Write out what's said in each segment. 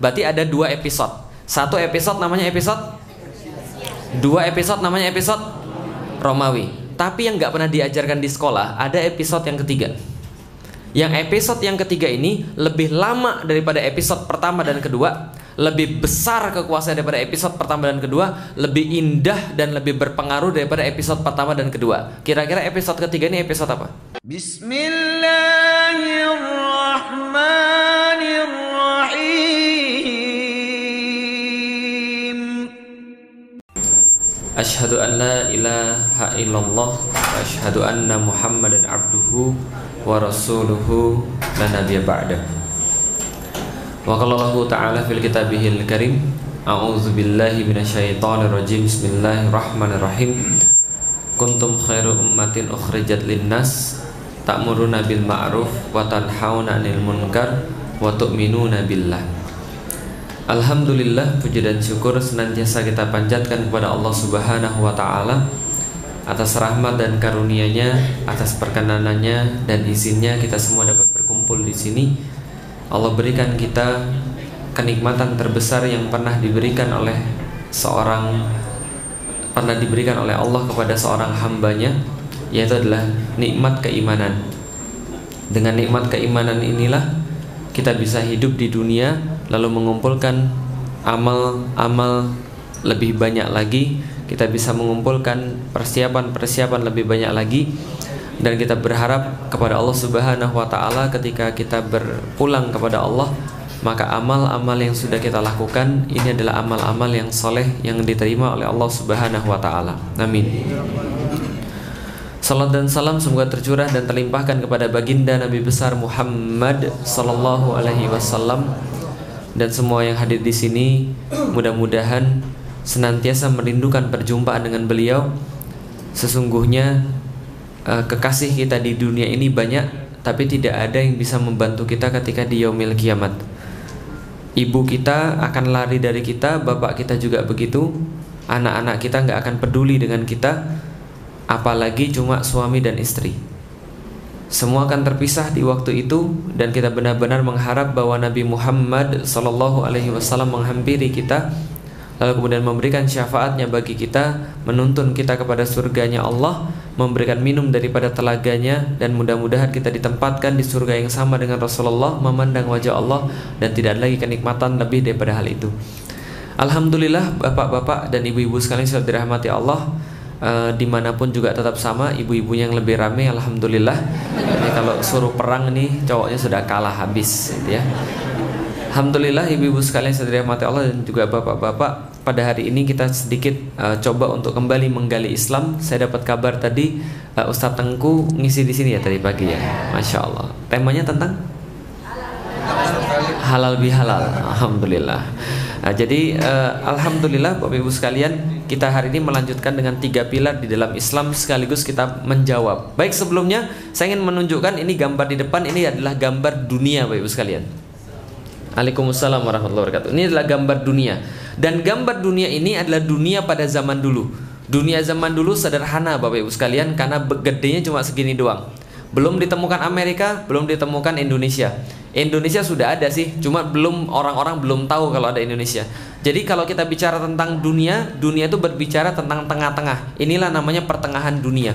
berarti ada 2 episode. 1 episode namanya episode, 2 episode namanya episode Romawi. Tapi yang nggak pernah diajarkan di sekolah, ada episode yang ketiga. Yang episode yang ketiga ini lebih lama daripada episode pertama dan kedua, lebih besar kekuasaan daripada episode pertama dan kedua, lebih indah dan lebih berpengaruh daripada episode pertama dan kedua. Kira-kira episode ketiga ini episode apa? Bismillahirrahmanirrahim. Asyhadu an la ilaha illallah wa asyhadu anna Muhammadan abduhu wa rasuluhu la nabiyya ba'da. Wa qala Allahu ta'ala fil kitabihil karim, a'udzu billahi minasyaitonir rajim. Bismillahirrahmanirrahim. Kuntum khairu ummatin ukhrijat linnas ta'muruna bil ma'ruf wa tanhauna 'anil munkar wa tu'minuna billah. Alhamdulillah, puji dan syukur senantiasa kita panjatkan kepada Allah Subhanahu wa taala atas rahmat dan karunia-Nya, atas perkenanannya dan izinnya kita semua dapat berkumpul di sini. Allah berikan kita kenikmatan terbesar yang pernah diberikan oleh Allah kepada seorang hambanya, yaitu adalah nikmat keimanan. Dengan nikmat keimanan inilah kita bisa hidup di dunia, lalu mengumpulkan amal-amal lebih banyak lagi. Kita bisa mengumpulkan persiapan-persiapan lebih banyak lagi, dan kita berharap kepada Allah Subhanahu wa taala ketika kita berpulang kepada Allah, maka amal-amal yang sudah kita lakukan ini adalah amal-amal yang soleh yang diterima oleh Allah Subhanahu wa taala. Amin. Salat dan salam semoga tercurah dan terlimpahkan kepada baginda Nabi besar Muhammad sallallahu alaihi wasallam dan semua yang hadir di sini. Mudah-mudahan senantiasa merindukan perjumpaan dengan beliau. Sesungguhnya kekasih kita di dunia ini banyak, tapi tidak ada yang bisa membantu kita ketika di yaumil kiamat. Ibu kita akan lari dari kita, bapak kita juga begitu, anak-anak kita nggak akan peduli dengan kita, apalagi cuma suami dan istri. Semua akan terpisah di waktu itu, dan kita benar-benar mengharap bahwa Nabi Muhammad sallallahu alaihi wasallam menghampiri kita, lalu kemudian memberikan syafaatnya bagi kita, menuntun kita kepada surganya Allah, memberikan minum daripada telaganya, dan mudah-mudahan kita ditempatkan di surga yang sama dengan Rasulullah, memandang wajah Allah, dan tidak ada lagi kenikmatan lebih daripada hal itu. Alhamdulillah, bapak-bapak dan ibu-ibu sekalian sudah dirahmati Allah. Dimanapun juga tetap sama, ibu-ibunya yang lebih ramai, alhamdulillah. Ini kalau suruh perang nih cowoknya sudah kalah habis gitu ya. Alhamdulillah, ibu-ibu sekalian sudah dirahmati Allah dan juga bapak-bapak. Pada hari ini kita sedikit coba untuk kembali menggali Islam. Saya dapat kabar tadi Ustadz Tengku ngisi di sini ya tadi pagi ya, masya Allah. Temanya tentang halal bihalal. Alhamdulillah. Jadi alhamdulillah Bapak Ibu sekalian, kita hari ini melanjutkan dengan 3 pilar di dalam Islam sekaligus kita menjawab. Baik, sebelumnya saya ingin menunjukkan ini gambar di depan, ini adalah gambar dunia Bapak Ibu sekalian. Waalaikumsalam warahmatullahi wabarakatuh. Ini adalah gambar dunia, dan gambar dunia ini adalah dunia pada zaman dulu. Dunia zaman dulu sederhana Bapak Ibu sekalian, karena gedenya cuma segini doang. Belum ditemukan Amerika, belum ditemukan Indonesia. Indonesia sudah ada sih, cuma orang-orang belum tahu kalau ada Indonesia. Jadi kalau kita bicara tentang dunia, dunia itu berbicara tentang tengah-tengah. Inilah namanya pertengahan dunia.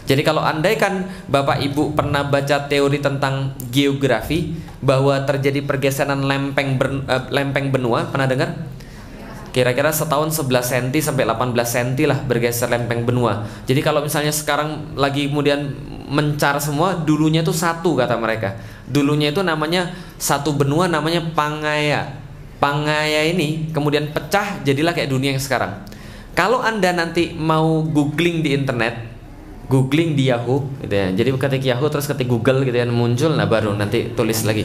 Jadi kalau andaikan Bapak Ibu pernah baca teori tentang geografi, bahwa terjadi pergeseran lempeng benua, pernah dengar? Kira-kira setahun 11 cm sampai 18 cm lah bergeser lempeng benua. Jadi kalau misalnya sekarang lagi kemudian mencar semua, dulunya itu satu kata mereka. Dulunya itu namanya satu benua, namanya Pangaea. Pangaea ini kemudian pecah jadilah kayak dunia yang sekarang. Kalau Anda nanti mau googling di internet, googling di Yahoo gitu ya. Jadi ketik Yahoo terus ketik Google gitu ya, muncul, nah baru nanti tulis lagi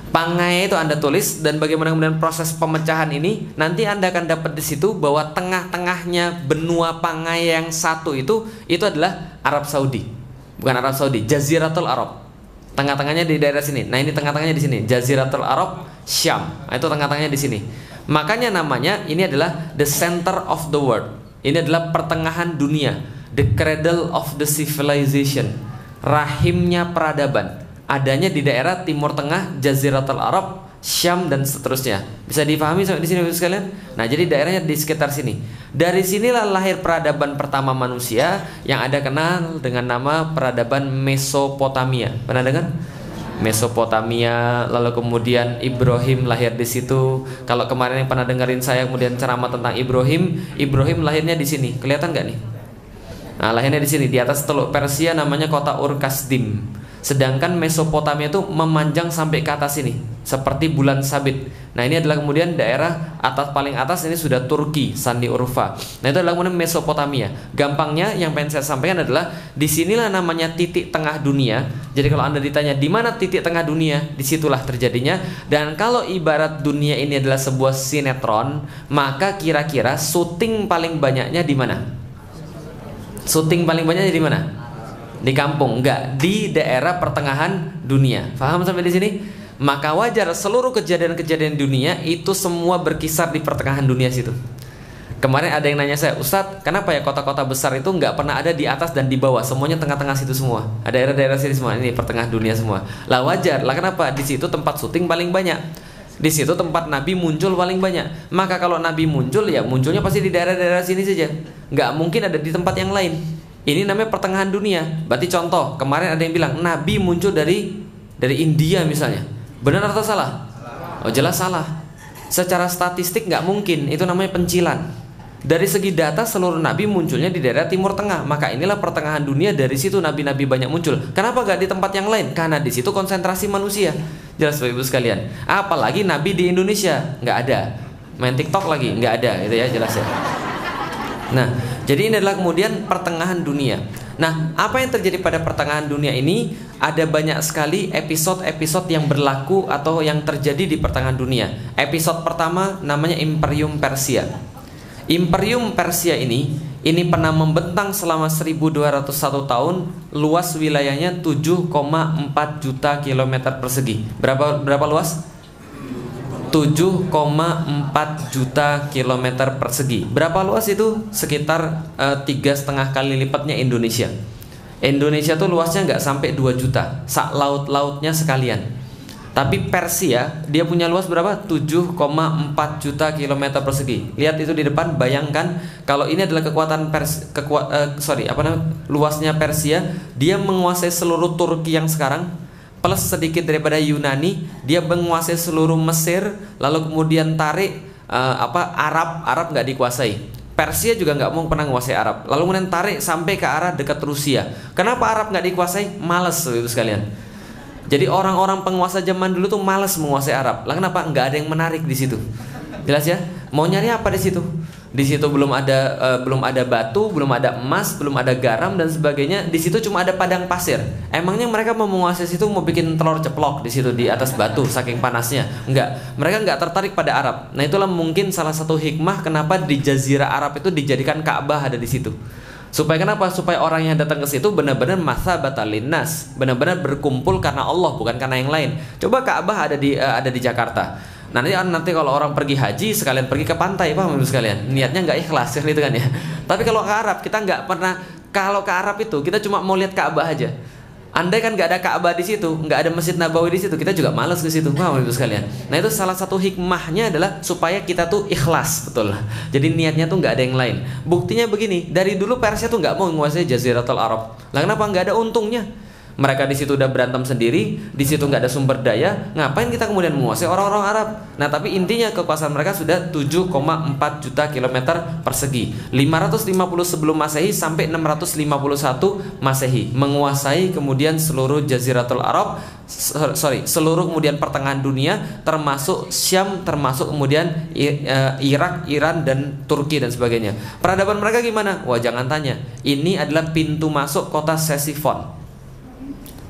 Pangaea itu Anda tulis, dan bagaimana kemudian proses pemecahan ini, nanti Anda akan dapat di situ bahwa tengah-tengahnya benua Pangaea yang satu itu adalah Arab Saudi. Bukan Arab Saudi, Jaziratul Arab. Tengah-tengahnya di daerah sini. Nah, ini tengah-tengahnya di sini, Jaziratul Arab, Syam. Nah, itu tengah-tengahnya di sini. Makanya namanya ini adalah the center of the world. Ini adalah pertengahan dunia, the cradle of the civilization, rahimnya peradaban. Adanya di daerah Timur Tengah, Jaziratul Arab, Syam dan seterusnya. Bisa dipahami sampai di sini Bapak sekalian? Nah, jadi daerahnya di sekitar sini. Dari sinilah lahir peradaban pertama manusia yang ada kenal dengan nama peradaban Mesopotamia. Pernah dengar? Mesopotamia, lalu kemudian Ibrahim lahir di situ. Kalau kemarin yang pernah dengerin saya kemudian ceramah tentang Ibrahim, Ibrahim lahirnya di sini. Kelihatan nggak nih? Nah, lahirnya di sini di atas Teluk Persia namanya kota Ur-Kasdim. Sedangkan Mesopotamia itu memanjang sampai ke atas ini, seperti bulan sabit. Nah, ini adalah kemudian daerah atas paling atas ini sudah Turki, Sandi Urfa. Nah, itu adalah kemudian Mesopotamia. Gampangnya yang pengen saya sampaikan adalah disinilah namanya titik tengah dunia. Jadi kalau Anda ditanya di mana titik tengah dunia, disitulah terjadinya. Dan kalau ibarat dunia ini adalah sebuah sinetron, maka kira-kira syuting paling banyaknya di mana? Syuting paling banyaknya di mana? Di kampung, enggak, di daerah pertengahan dunia. Paham sampai di sini? Maka wajar seluruh kejadian-kejadian dunia itu semua berkisar di pertengahan dunia situ. Kemarin ada yang nanya saya, Ustadz, kenapa ya kota-kota besar itu nggak pernah ada di atas dan di bawah, semuanya tengah-tengah situ semua? Ada daerah-daerah sini semua, ini pertengahan dunia semua. Lah wajar, lah kenapa? Di situ tempat syuting paling banyak. Di situ tempat Nabi muncul paling banyak. Maka kalau Nabi muncul, ya munculnya pasti di daerah-daerah sini saja. Nggak mungkin ada di tempat yang lain. Ini namanya pertengahan dunia. Berarti contoh, kemarin ada yang bilang Nabi muncul dari India misalnya. Benar atau salah? Oh, jelas salah. Secara statistik nggak mungkin, itu namanya pencilan. Dari segi data seluruh Nabi munculnya di daerah Timur Tengah. Maka inilah pertengahan dunia, dari situ Nabi-Nabi banyak muncul. Kenapa nggak di tempat yang lain? Karena di situ konsentrasi manusia. Jelas Bapak Ibu sekalian. Apalagi Nabi di Indonesia, nggak ada. Main TikTok lagi, nggak ada, gitu ya, jelas ya. Nah, jadi ini adalah kemudian pertengahan dunia. Nah, apa yang terjadi pada pertengahan dunia ini? Ada banyak sekali episode-episode yang berlaku atau yang terjadi di pertengahan dunia. Episode pertama namanya Imperium Persia. Imperium Persia ini pernah membentang selama 1201 tahun, luas wilayahnya 7,4 juta kilometer persegi. Berapa luas? 7,4 juta kilometer persegi. Berapa luas itu? Sekitar 3,5 kali lipatnya Indonesia. Indonesia tuh luasnya nggak sampai 2 juta, sak laut-lautnya sekalian. Tapi Persia dia punya luas berapa? 7,4 juta kilometer persegi. Lihat itu di depan, bayangkan kalau ini adalah luasnya Persia, dia menguasai seluruh Turki yang sekarang, plus sedikit daripada Yunani, dia menguasai seluruh Mesir, lalu kemudian tarik Arab nggak dikuasai. Persia juga nggak mau pernah menguasai Arab, lalu kemudian tarik sampai ke arah dekat Rusia. Kenapa Arab nggak dikuasai? Males itu sekalian. Jadi orang-orang penguasa zaman dulu tuh males menguasai Arab. Lah kenapa? Nggak ada yang menarik di situ. Jelas ya? Mau nyari apa di situ? Di situ belum ada batu, belum ada emas, belum ada garam dan sebagainya. Di situ cuma ada padang pasir. Emangnya mereka mau menguasai situ, mau bikin telur ceplok di situ di atas batu saking panasnya? Enggak. Mereka enggak tertarik pada Arab. Nah, itulah mungkin salah satu hikmah kenapa di Jazirah Arab itu dijadikan Ka'bah ada di situ. Supaya kenapa? Supaya orang yang datang ke situ benar-benar masabatan linnas, benar-benar berkumpul karena Allah, bukan karena yang lain. Coba Ka'bah ada di Jakarta. Nanti kalau orang pergi haji sekalian pergi ke pantai, paham sekalian? Niatnya nggak ikhlas gitu kan ya. Tapi kalau ke Arab kita nggak pernah. Kalau ke Arab itu kita cuma mau lihat Ka'bah aja. Andai kan nggak ada Ka'bah di situ, nggak ada Masjid Nabawi di situ, kita juga malas ke situ, paham sekalian? Nah, itu salah satu hikmahnya adalah supaya kita tuh ikhlas, betul. Jadi niatnya tuh nggak ada yang lain. Buktinya begini, dari dulu Persia tuh nggak mau menguasai Jaziratul Arab. Lah kenapa? Nggak ada untungnya. Mereka di situ udah berantem sendiri, di situ nggak ada sumber daya, ngapain kita kemudian menguasai orang-orang Arab? Nah, tapi intinya kekuasaan mereka sudah 7,4 juta kilometer persegi. 550 sebelum Masehi sampai 651 Masehi, menguasai kemudian seluruh Jaziratul Arab, seluruh kemudian pertengahan dunia, termasuk Syam, termasuk kemudian Irak, Iran dan Turki dan sebagainya. Peradaban mereka gimana? Wah, jangan tanya. Ini adalah pintu masuk kota Ctesiphon.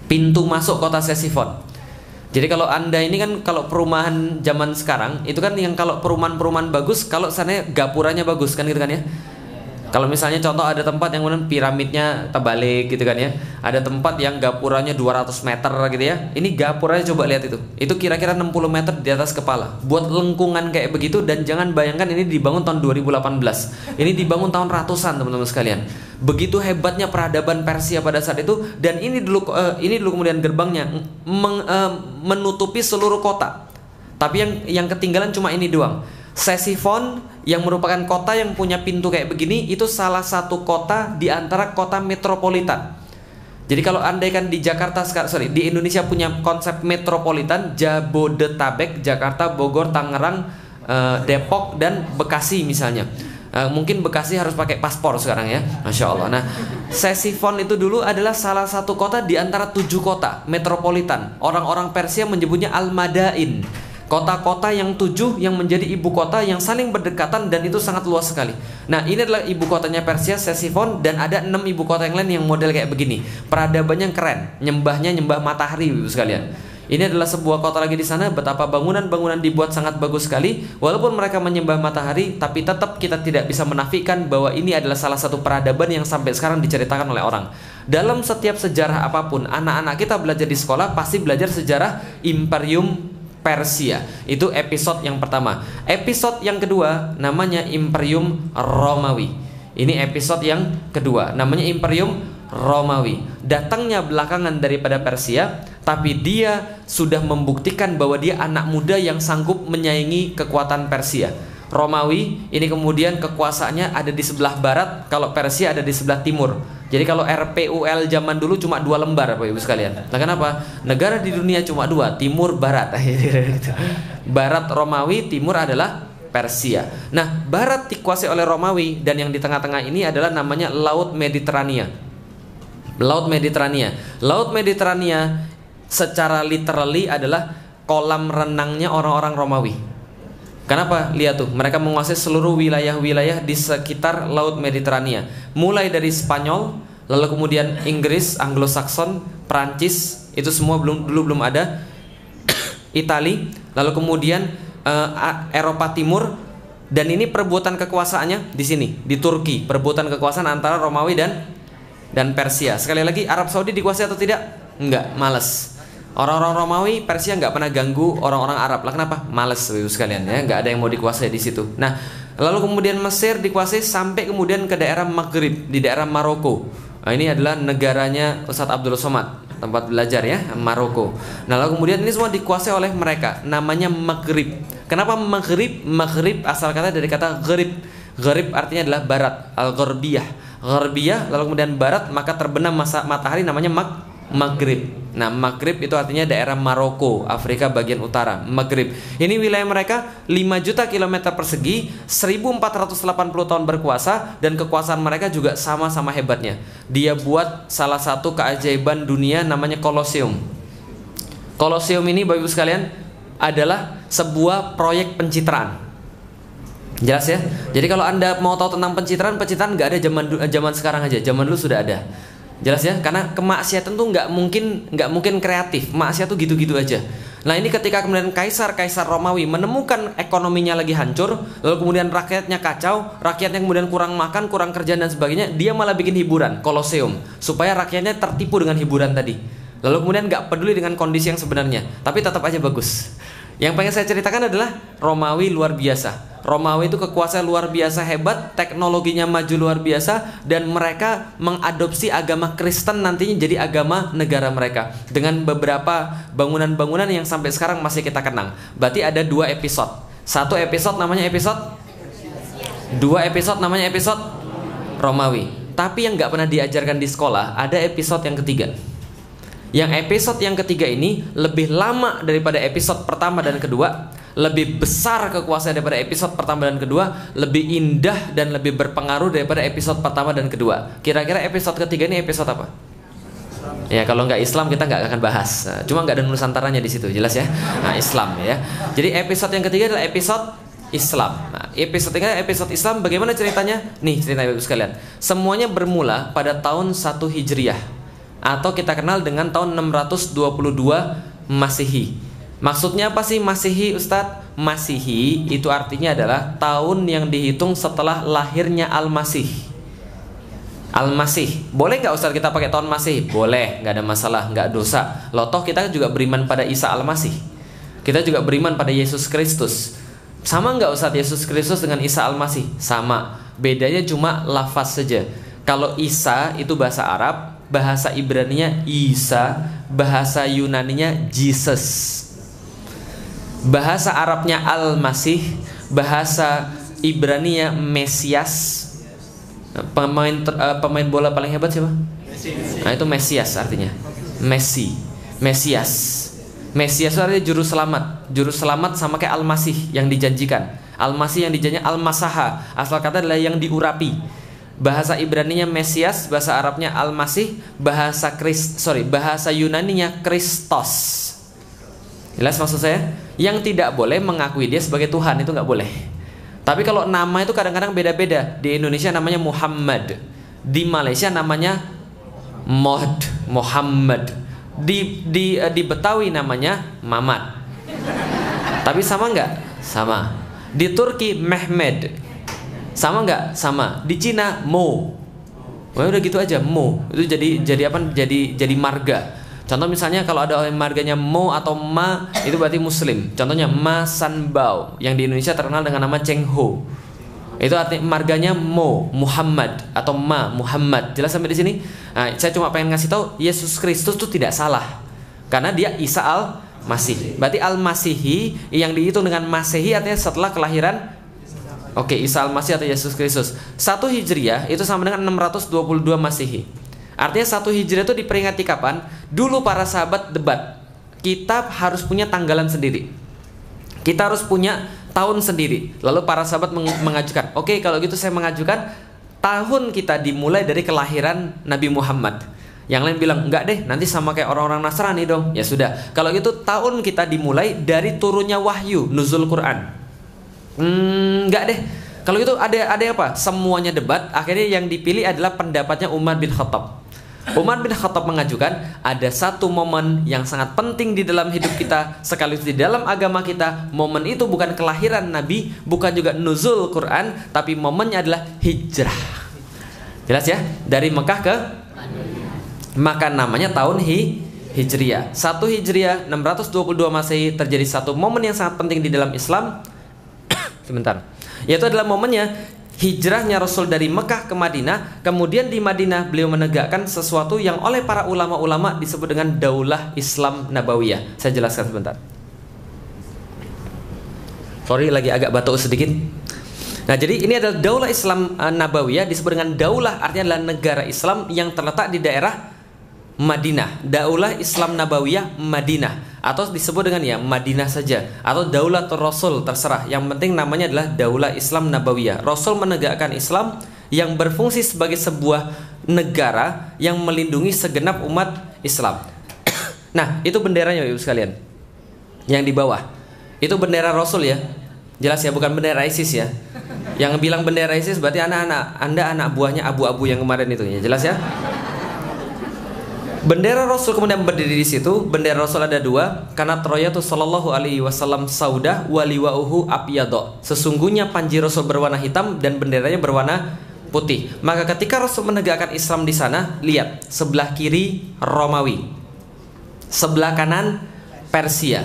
Pintu masuk kota Ctesiphon. Jadi kalau Anda ini kan kalau perumahan zaman sekarang itu kan yang kalau perumahan-perumahan bagus kalau sana gapuranya bagus kan gitu kan ya. Kalau misalnya contoh ada tempat yang kemudian piramidnya terbalik gitu kan ya. Ada tempat yang gapuranya 200 meter gitu ya. Ini gapuranya coba lihat itu. Itu kira-kira 60 meter di atas kepala. Buat lengkungan kayak begitu, dan jangan bayangkan ini dibangun tahun 2018. Ini dibangun tahun ratusan teman-teman sekalian. Begitu hebatnya peradaban Persia pada saat itu, dan ini dulu kemudian gerbangnya menutupi seluruh kota. Tapi yang ketinggalan cuma ini doang. Ctesiphon yang merupakan kota yang punya pintu kayak begini, itu salah satu kota di antara kota metropolitan. Jadi kalau andaikan di Jakarta di Indonesia punya konsep metropolitan, Jabodetabek, Jakarta, Bogor, Tangerang, Depok dan Bekasi misalnya. Mungkin Bekasi harus pakai paspor sekarang ya, Masya Allah. Nah, Ctesiphon itu dulu adalah salah satu kota di antara 7 kota metropolitan. Orang-orang Persia menyebutnya Al-Madain, kota-kota yang 7 yang menjadi ibu kota yang saling berdekatan dan itu sangat luas sekali. Nah, ini adalah ibu kotanya Persia, Ctesiphon, dan ada 6 ibu kota yang lain yang model kayak begini. Peradabannya keren, nyembahnya nyembah matahari, ibu sekalian. Ini adalah sebuah kota lagi di sana, betapa bangunan-bangunan dibuat sangat bagus sekali. Walaupun mereka menyembah matahari, tapi tetap kita tidak bisa menafikan bahwa ini adalah salah satu peradaban yang sampai sekarang diceritakan oleh orang. Dalam setiap sejarah apapun, anak-anak kita belajar di sekolah pasti belajar sejarah Imperium Persia. Itu episode yang pertama. Episode yang kedua namanya Imperium Romawi. Ini episode yang kedua, namanya Imperium Romawi. Datangnya belakangan daripada Persia, tapi dia sudah membuktikan bahwa dia anak muda yang sanggup menyaingi kekuatan Persia. Romawi ini kemudian kekuasaannya ada di sebelah barat, kalau Persia ada di sebelah timur. Jadi kalau RPUL zaman dulu cuma 2 lembar, Bapak Ibu sekalian. Nah, kenapa? Negara di dunia cuma 2, timur barat. Barat Romawi, timur adalah Persia. Nah, barat dikuasai oleh Romawi dan yang di tengah-tengah ini adalah namanya Laut Mediterania. Laut Mediterania. Laut Mediterania secara literally adalah kolam renangnya orang-orang Romawi. Kenapa? Lihat tuh, mereka menguasai seluruh wilayah-wilayah di sekitar Laut Mediterania. Mulai dari Spanyol, lalu kemudian Inggris, Anglo-Saxon, Prancis, itu semua belum ada. Itali, lalu kemudian Eropa Timur, dan ini perebutan kekuasaannya di sini, di Turki. Perebutan kekuasaan antara Romawi dan Persia. Sekali lagi, Arab Saudi dikuasai atau tidak? Enggak, males. Orang-orang Romawi, Persia nggak pernah ganggu orang-orang Arab. Lah kenapa? Males, Bapak sekalian ya, nggak ada yang mau dikuasai di situ. Nah, lalu kemudian Mesir dikuasai sampai kemudian ke daerah Maghrib, di daerah Maroko. Nah, ini adalah negaranya Ustadz Abdul Somad, tempat belajar ya, Maroko. Nah, lalu kemudian ini semua dikuasai oleh mereka, namanya Maghrib. Kenapa Maghrib? Maghrib asal kata dari kata gharib. Gharib artinya adalah barat, al-gharbiyah. Gharbiyah, lalu kemudian barat, maka terbenam matahari namanya Maghrib. Nah, Maghrib itu artinya daerah Maroko, Afrika bagian utara, Maghrib. Ini wilayah mereka 5 juta kilometer persegi, 1480 tahun berkuasa, dan kekuasaan mereka juga sama-sama hebatnya. Dia buat salah satu keajaiban dunia namanya Kolosium. Kolosium ini, Bapak Ibu sekalian, adalah sebuah proyek pencitraan. Jelas ya? Jadi kalau Anda mau tahu tentang pencitraan nggak ada zaman sekarang aja, zaman dulu sudah ada. Jelas ya? Karena kemaksiatan tuh nggak mungkin kreatif. Maksiat tuh gitu-gitu aja. Nah, ini ketika kemudian Kaisar Romawi menemukan ekonominya lagi hancur, lalu kemudian rakyatnya kacau, rakyatnya kemudian kurang makan, kurang kerjaan dan sebagainya, dia malah bikin hiburan, Kolosium, supaya rakyatnya tertipu dengan hiburan tadi. Lalu kemudian nggak peduli dengan kondisi yang sebenarnya, tapi tetap aja bagus. Yang pengen saya ceritakan adalah Romawi luar biasa. Romawi itu kekuasaan luar biasa hebat, teknologinya maju luar biasa, dan mereka mengadopsi agama Kristen nantinya jadi agama negara mereka dengan beberapa bangunan-bangunan yang sampai sekarang masih kita kenang. Berarti ada 2 episode. 1 episode namanya episode, 2 episode namanya episode Romawi. Tapi yang nggak pernah diajarkan di sekolah ada episode yang ketiga. Yang episode yang ketiga ini lebih lama daripada episode pertama dan kedua, lebih besar kekuasaan daripada episode pertama dan kedua, lebih indah dan lebih berpengaruh daripada episode pertama dan kedua. Kira-kira episode ketiga ini episode apa? Ya, kalau nggak Islam kita nggak akan bahas. Cuma nggak ada nusantaranya di situ, jelas ya. Nah, Islam ya. Jadi episode yang ketiga adalah episode Islam. Nah, episode ketiga episode Islam, bagaimana ceritanya? Nih ceritanya Bapak sekalian. Semuanya bermula pada tahun 1 Hijriah. Atau kita kenal dengan tahun 622 Masehi. Maksudnya apa sih Masehi, Ustadz? Masehi itu artinya adalah tahun yang dihitung setelah lahirnya Al-Masih. Al-Masih. Boleh nggak Ustadz kita pakai tahun Masehi? Boleh, nggak ada masalah, nggak dosa. Loh, toh kita juga beriman pada Isa Al-Masih. Kita juga beriman pada Yesus Kristus. Sama nggak Ustadz Yesus Kristus dengan Isa Al-Masih? Sama. Bedanya cuma lafaz saja. Kalau Isa itu bahasa Arab, bahasa Ibraninya Isa, bahasa Yunaninya Jesus. bahasa Arabnya Al-Masih, bahasa Ibraninya Mesias. Pemain bola paling hebat siapa? Nah, itu Mesias artinya. Mesias itu artinya juru selamat. Juru selamat sama kayak Al-Masih yang dijanjikan. Al-Masih yang dijanjikan, Al-Masaha, asal kata adalah yang diurapi. Bahasa Ibraninya Mesias, bahasa Arabnya Al-Masih, bahasa Yunaninya Kristos. Jelas maksud saya? Yang tidak boleh mengakui dia sebagai Tuhan, itu nggak boleh. Tapi kalau nama itu kadang-kadang beda-beda. Di Indonesia namanya Muhammad, di Malaysia namanya Muhammad, di Betawi namanya Mamat. Tapi sama nggak? Sama. Di Turki Mehmed, sama nggak? Sama. Di Cina Mo. Wah, udah gitu aja, Mo. Itu jadi apa? Jadi marga. Contoh misalnya kalau ada orang marganya Mo atau Ma, itu berarti Muslim. Contohnya Ma Sanbao, yang di Indonesia terkenal dengan nama Cheng Ho. Itu artinya marganya Mo Muhammad atau Ma Muhammad. Jelas sampai di sini? Nah, saya cuma pengen ngasih tahu Yesus Kristus itu tidak salah, karena dia Isa Al-Masih. Berarti Al-Masihi yang dihitung dengan Masehi artinya setelah kelahiran. Oke, Isa Al-Masih atau Yesus Kristus. 1 Hijriah itu sama dengan 622 Masehi. Artinya 1 Hijriah itu diperingati kapan? Dulu para sahabat debat. Kita harus punya tanggalan sendiri. Kita harus punya tahun sendiri. Lalu para sahabat mengajukan, oke, kalau gitu saya mengajukan tahun kita dimulai dari kelahiran Nabi Muhammad. Yang lain bilang, enggak deh, nanti sama kayak orang-orang Nasrani dong. Ya sudah, kalau gitu tahun kita dimulai dari turunnya wahyu, nuzul Quran. Enggak deh. Kalau gitu ada apa? Semuanya debat. Akhirnya yang dipilih adalah pendapatnya Umar bin Khattab. Umar bin Khattab mengajukan ada satu momen yang sangat penting di dalam hidup kita, sekaligus di dalam agama kita. Momen itu bukan kelahiran Nabi, bukan juga nuzul Quran, tapi momennya adalah hijrah. Jelas ya? Dari Mekah ke maka namanya tahun Hijriah. 1 Hijriah 622 Masehi terjadi satu momen yang sangat penting di dalam Islam. Sebentar. Yaitu adalah momennya hijrahnya Rasul dari Mekah ke Madinah. Kemudian di Madinah beliau menegakkan sesuatu yang oleh para ulama-ulama disebut dengan Daulah Islam Nabawiyah. Saya jelaskan sebentar. Sorry, lagi agak batuk sedikit. Nah, jadi ini adalah Daulah Islam Nabawiyah, disebut dengan daulah, artinya adalah negara Islam yang terletak di daerah Madinah. Daulah Islam Nabawiyah Madinah, atau disebut dengan ya Madinah saja, atau Daulah Rasul, terserah. Yang penting namanya adalah Daulah Islam Nabawiyah. Rasul menegakkan Islam yang berfungsi sebagai sebuah negara yang melindungi segenap umat Islam. Nah, itu benderanya Ibu sekalian. Yang di bawah itu bendera Rasul ya. Jelas ya, bukan bendera ISIS ya. Yang bilang bendera ISIS berarti Anda anak buahnya abu-abu yang kemarin itu ya. Jelas ya. Bendera Rasul kemudian berdiri di situ. Bendera Rasul ada dua. Karena Troyatu sallallahu alaihi wasallam saudah waliwauhu abyadha. Sesungguhnya panji Rasul berwarna hitam dan benderanya berwarna putih. Maka ketika Rasul menegakkan Islam di sana, lihat sebelah kiri Romawi, sebelah kanan Persia.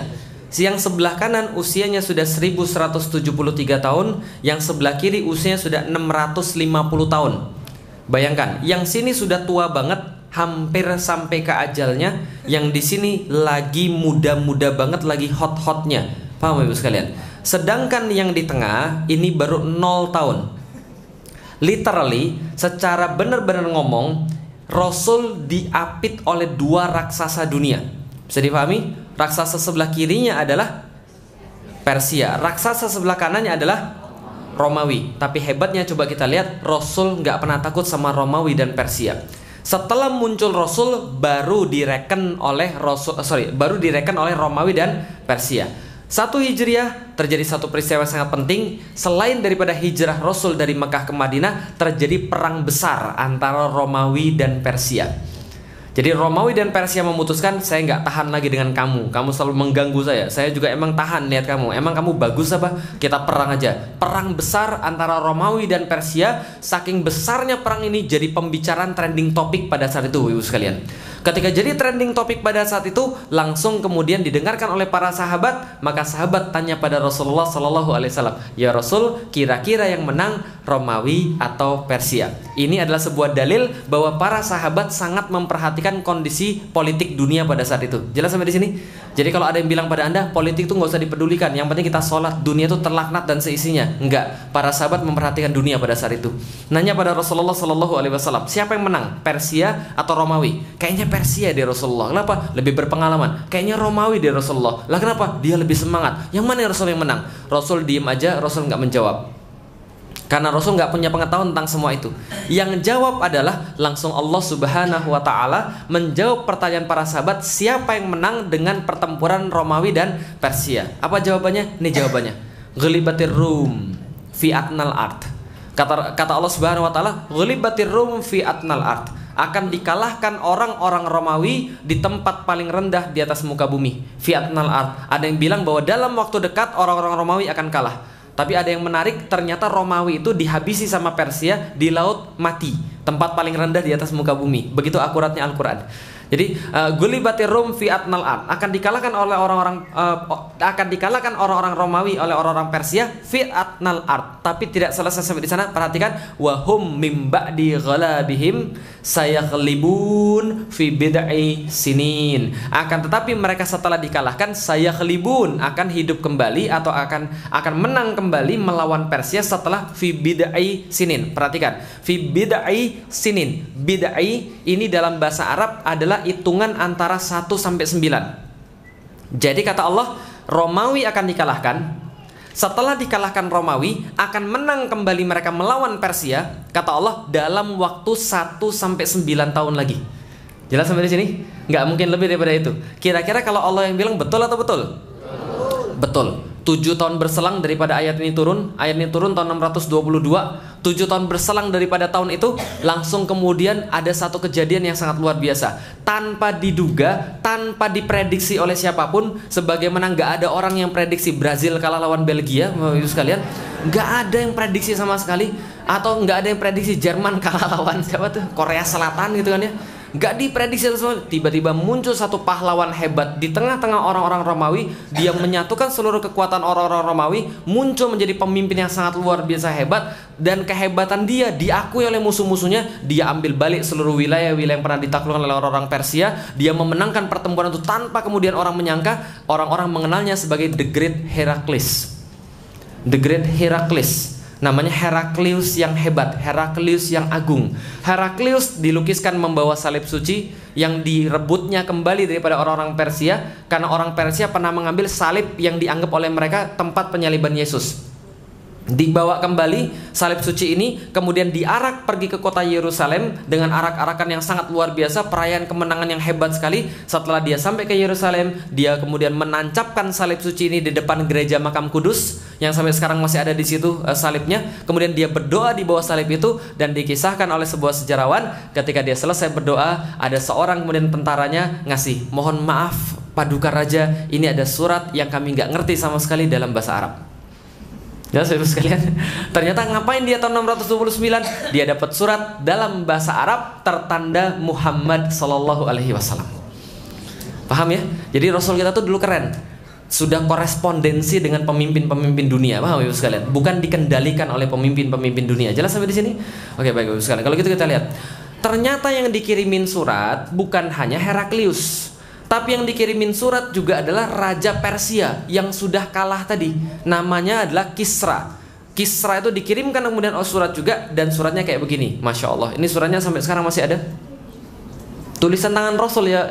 Yang sebelah kanan usianya sudah 1173 tahun, yang sebelah kiri usianya sudah 650 tahun. Bayangkan, yang sini sudah tua banget, hampir sampai ke ajalnya, yang di sini lagi muda-muda banget, lagi hot-hotnya. Paham Ibu sekalian? Sedangkan yang di tengah ini baru 0 tahun. Literally, secara benar-benar ngomong, Rasul diapit oleh 2 raksasa dunia. Bisa dipahami? Raksasa sebelah kirinya adalah Persia, raksasa sebelah kanannya adalah Romawi. Tapi hebatnya coba kita lihat, Rasul nggak pernah takut sama Romawi dan Persia. Setelah muncul Rasul baru direken oleh Romawi dan Persia. 1 Hijriah terjadi satu peristiwa sangat penting. Selain daripada hijrah Rasul dari Mekah ke Madinah, terjadi perang besar antara Romawi dan Persia. Jadi Romawi dan Persia memutuskan, saya nggak tahan lagi dengan kamu. Kamu selalu mengganggu saya. Saya juga emang tahan lihat kamu. Emang kamu bagus apa? Kita perang aja. Perang besar antara Romawi dan Persia. Saking besarnya perang ini jadi pembicaraan trending topik pada saat itu, Ibu sekalian. Ketika jadi trending topik pada saat itu, langsung kemudian didengarkan oleh para sahabat. Maka sahabat tanya pada Rasulullah Sallallahu Alaihi Wasallam, ya Rasul, kira-kira yang menang Romawi atau Persia? Ini adalah sebuah dalil bahwa para sahabat sangat memperhatikan kondisi politik dunia pada saat itu. Jelas sampai di sini? Jadi kalau ada yang bilang pada Anda, politik itu nggak usah dipedulikan, yang penting kita sholat, dunia itu terlaknat dan seisinya. Enggak, para sahabat memperhatikan dunia pada saat itu. Nanya pada Rasulullah Sallallahu Alaihi Wasallam, siapa yang menang, Persia atau Romawi? Kayaknya Persia deh Rasulullah. Kenapa? Lebih berpengalaman. Kayaknya Romawi deh Rasulullah. Lah kenapa? Dia lebih semangat. Yang mana Rasul yang menang? Rasul diem aja, Rasul nggak menjawab. Karena Rasul nggak punya pengetahuan tentang semua itu. Yang jawab adalah langsung Allah Subhanahu wa Ta'ala menjawab pertanyaan para sahabat, siapa yang menang dengan pertempuran Romawi dan Persia? Apa jawabannya? Ini jawabannya. Ghalibatir Rum fi atnal ard. Kata Allah Subhanahu wa Ta'ala, Ghalibatir Rum fi atnal ard. Akan dikalahkan orang-orang Romawi di tempat paling rendah di atas muka bumi. Fi atnal ard. Ada yang bilang bahwa dalam waktu dekat orang-orang Romawi akan kalah. Tapi ada yang menarik, ternyata Romawi itu dihabisi sama Persia di Laut Mati, tempat paling rendah di atas muka bumi. Begitu akuratnya Al-Quran. Jadi Gulibatir Rum fi atnal ard, akan dikalahkan oleh orang-orang Romawi oleh orang-orang Persia fi atnal ard. Tapi tidak selesai sampai di sana. Perhatikan, wahum mim ba'di ghalabihim sayaghlibun fi bid'i sinin. Akan tetapi mereka setelah dikalahkan sayaghlibun, akan hidup kembali atau akan menang kembali melawan Persia setelah fi bid'i sinin. Perhatikan, fi bid'i sinin. Bid'i ini dalam bahasa Arab adalah hitungan antara 1 sampai 9. Jadi kata Allah, Romawi akan dikalahkan. Setelah dikalahkan Romawi, akan menang kembali mereka melawan Persia. Kata Allah, dalam waktu 1 sampai 9 tahun lagi. Jelas sampai di sini? Nggak mungkin lebih daripada itu. Kira-kira kalau Allah yang bilang betul atau betul? Betul. 7 tahun berselang daripada ayat ini turun. Ayat ini turun tahun 622. 7 tahun berselang daripada tahun itu, langsung kemudian ada satu kejadian yang sangat luar biasa. Tanpa diduga, tanpa diprediksi oleh siapapun. Sebagaimana nggak ada orang yang prediksi Brazil kalah lawan Belgia, Bapak-Ibu sekalian. Nggak ada yang prediksi sama sekali. Atau nggak ada yang prediksi Jerman kalah lawan siapa tuh? Korea Selatan gitu kan ya. Gak diprediksi semua. Tiba-tiba muncul satu pahlawan hebat di tengah-tengah orang-orang Romawi. Dia menyatukan seluruh kekuatan orang-orang Romawi, muncul menjadi pemimpin yang sangat luar biasa hebat. Dan kehebatan dia diakui oleh musuh-musuhnya. Dia ambil balik seluruh wilayah-wilayah yang pernah ditaklukkan oleh orang-orang Persia. Dia memenangkan pertempuran itu tanpa kemudian orang menyangka. Orang-orang mengenalnya sebagai The Great Heracles. The Great Heracles. Namanya Heraklius yang hebat, Heraklius yang agung. Heraklius dilukiskan membawa salib suci yang direbutnya kembali daripada orang-orang Persia, karena orang Persia pernah mengambil salib yang dianggap oleh mereka tempat penyaliban Yesus. Dibawa kembali salib suci ini, kemudian diarak pergi ke kota Yerusalem dengan arak-arakan yang sangat luar biasa, perayaan kemenangan yang hebat sekali. Setelah dia sampai ke Yerusalem, dia kemudian menancapkan salib suci ini di depan gereja Makam Kudus yang sampai sekarang masih ada di situ salibnya. Kemudian dia berdoa di bawah salib itu, dan dikisahkan oleh sebuah sejarawan, ketika dia selesai berdoa, ada seorang kemudian tentaranya ngasih, mohon maaf Paduka Raja, ini ada surat yang kami nggak ngerti sama sekali dalam bahasa Arab. Ya, saudara sekalian, ternyata ngapain dia tahun 629? Dia dapat surat dalam bahasa Arab tertanda Muhammad Sallallahu Alaihi Wasallam. Paham ya? Jadi Rasul kita tuh dulu keren, sudah korespondensi dengan pemimpin-pemimpin dunia. Paham Ibu sekalian? Bukan dikendalikan oleh pemimpin-pemimpin dunia. Jelas sampai di sini? Oke, baik Ibu sekalian. Kalau gitu kita lihat, ternyata yang dikirimin surat bukan hanya Heraklius, tapi yang dikirimin surat juga adalah Raja Persia yang sudah kalah tadi. Namanya adalah Kisra. Kisra itu dikirimkan kemudian surat juga, dan suratnya kayak begini. Masya Allah, ini suratnya sampai sekarang masih ada. Tulisan tangan Rasul ya,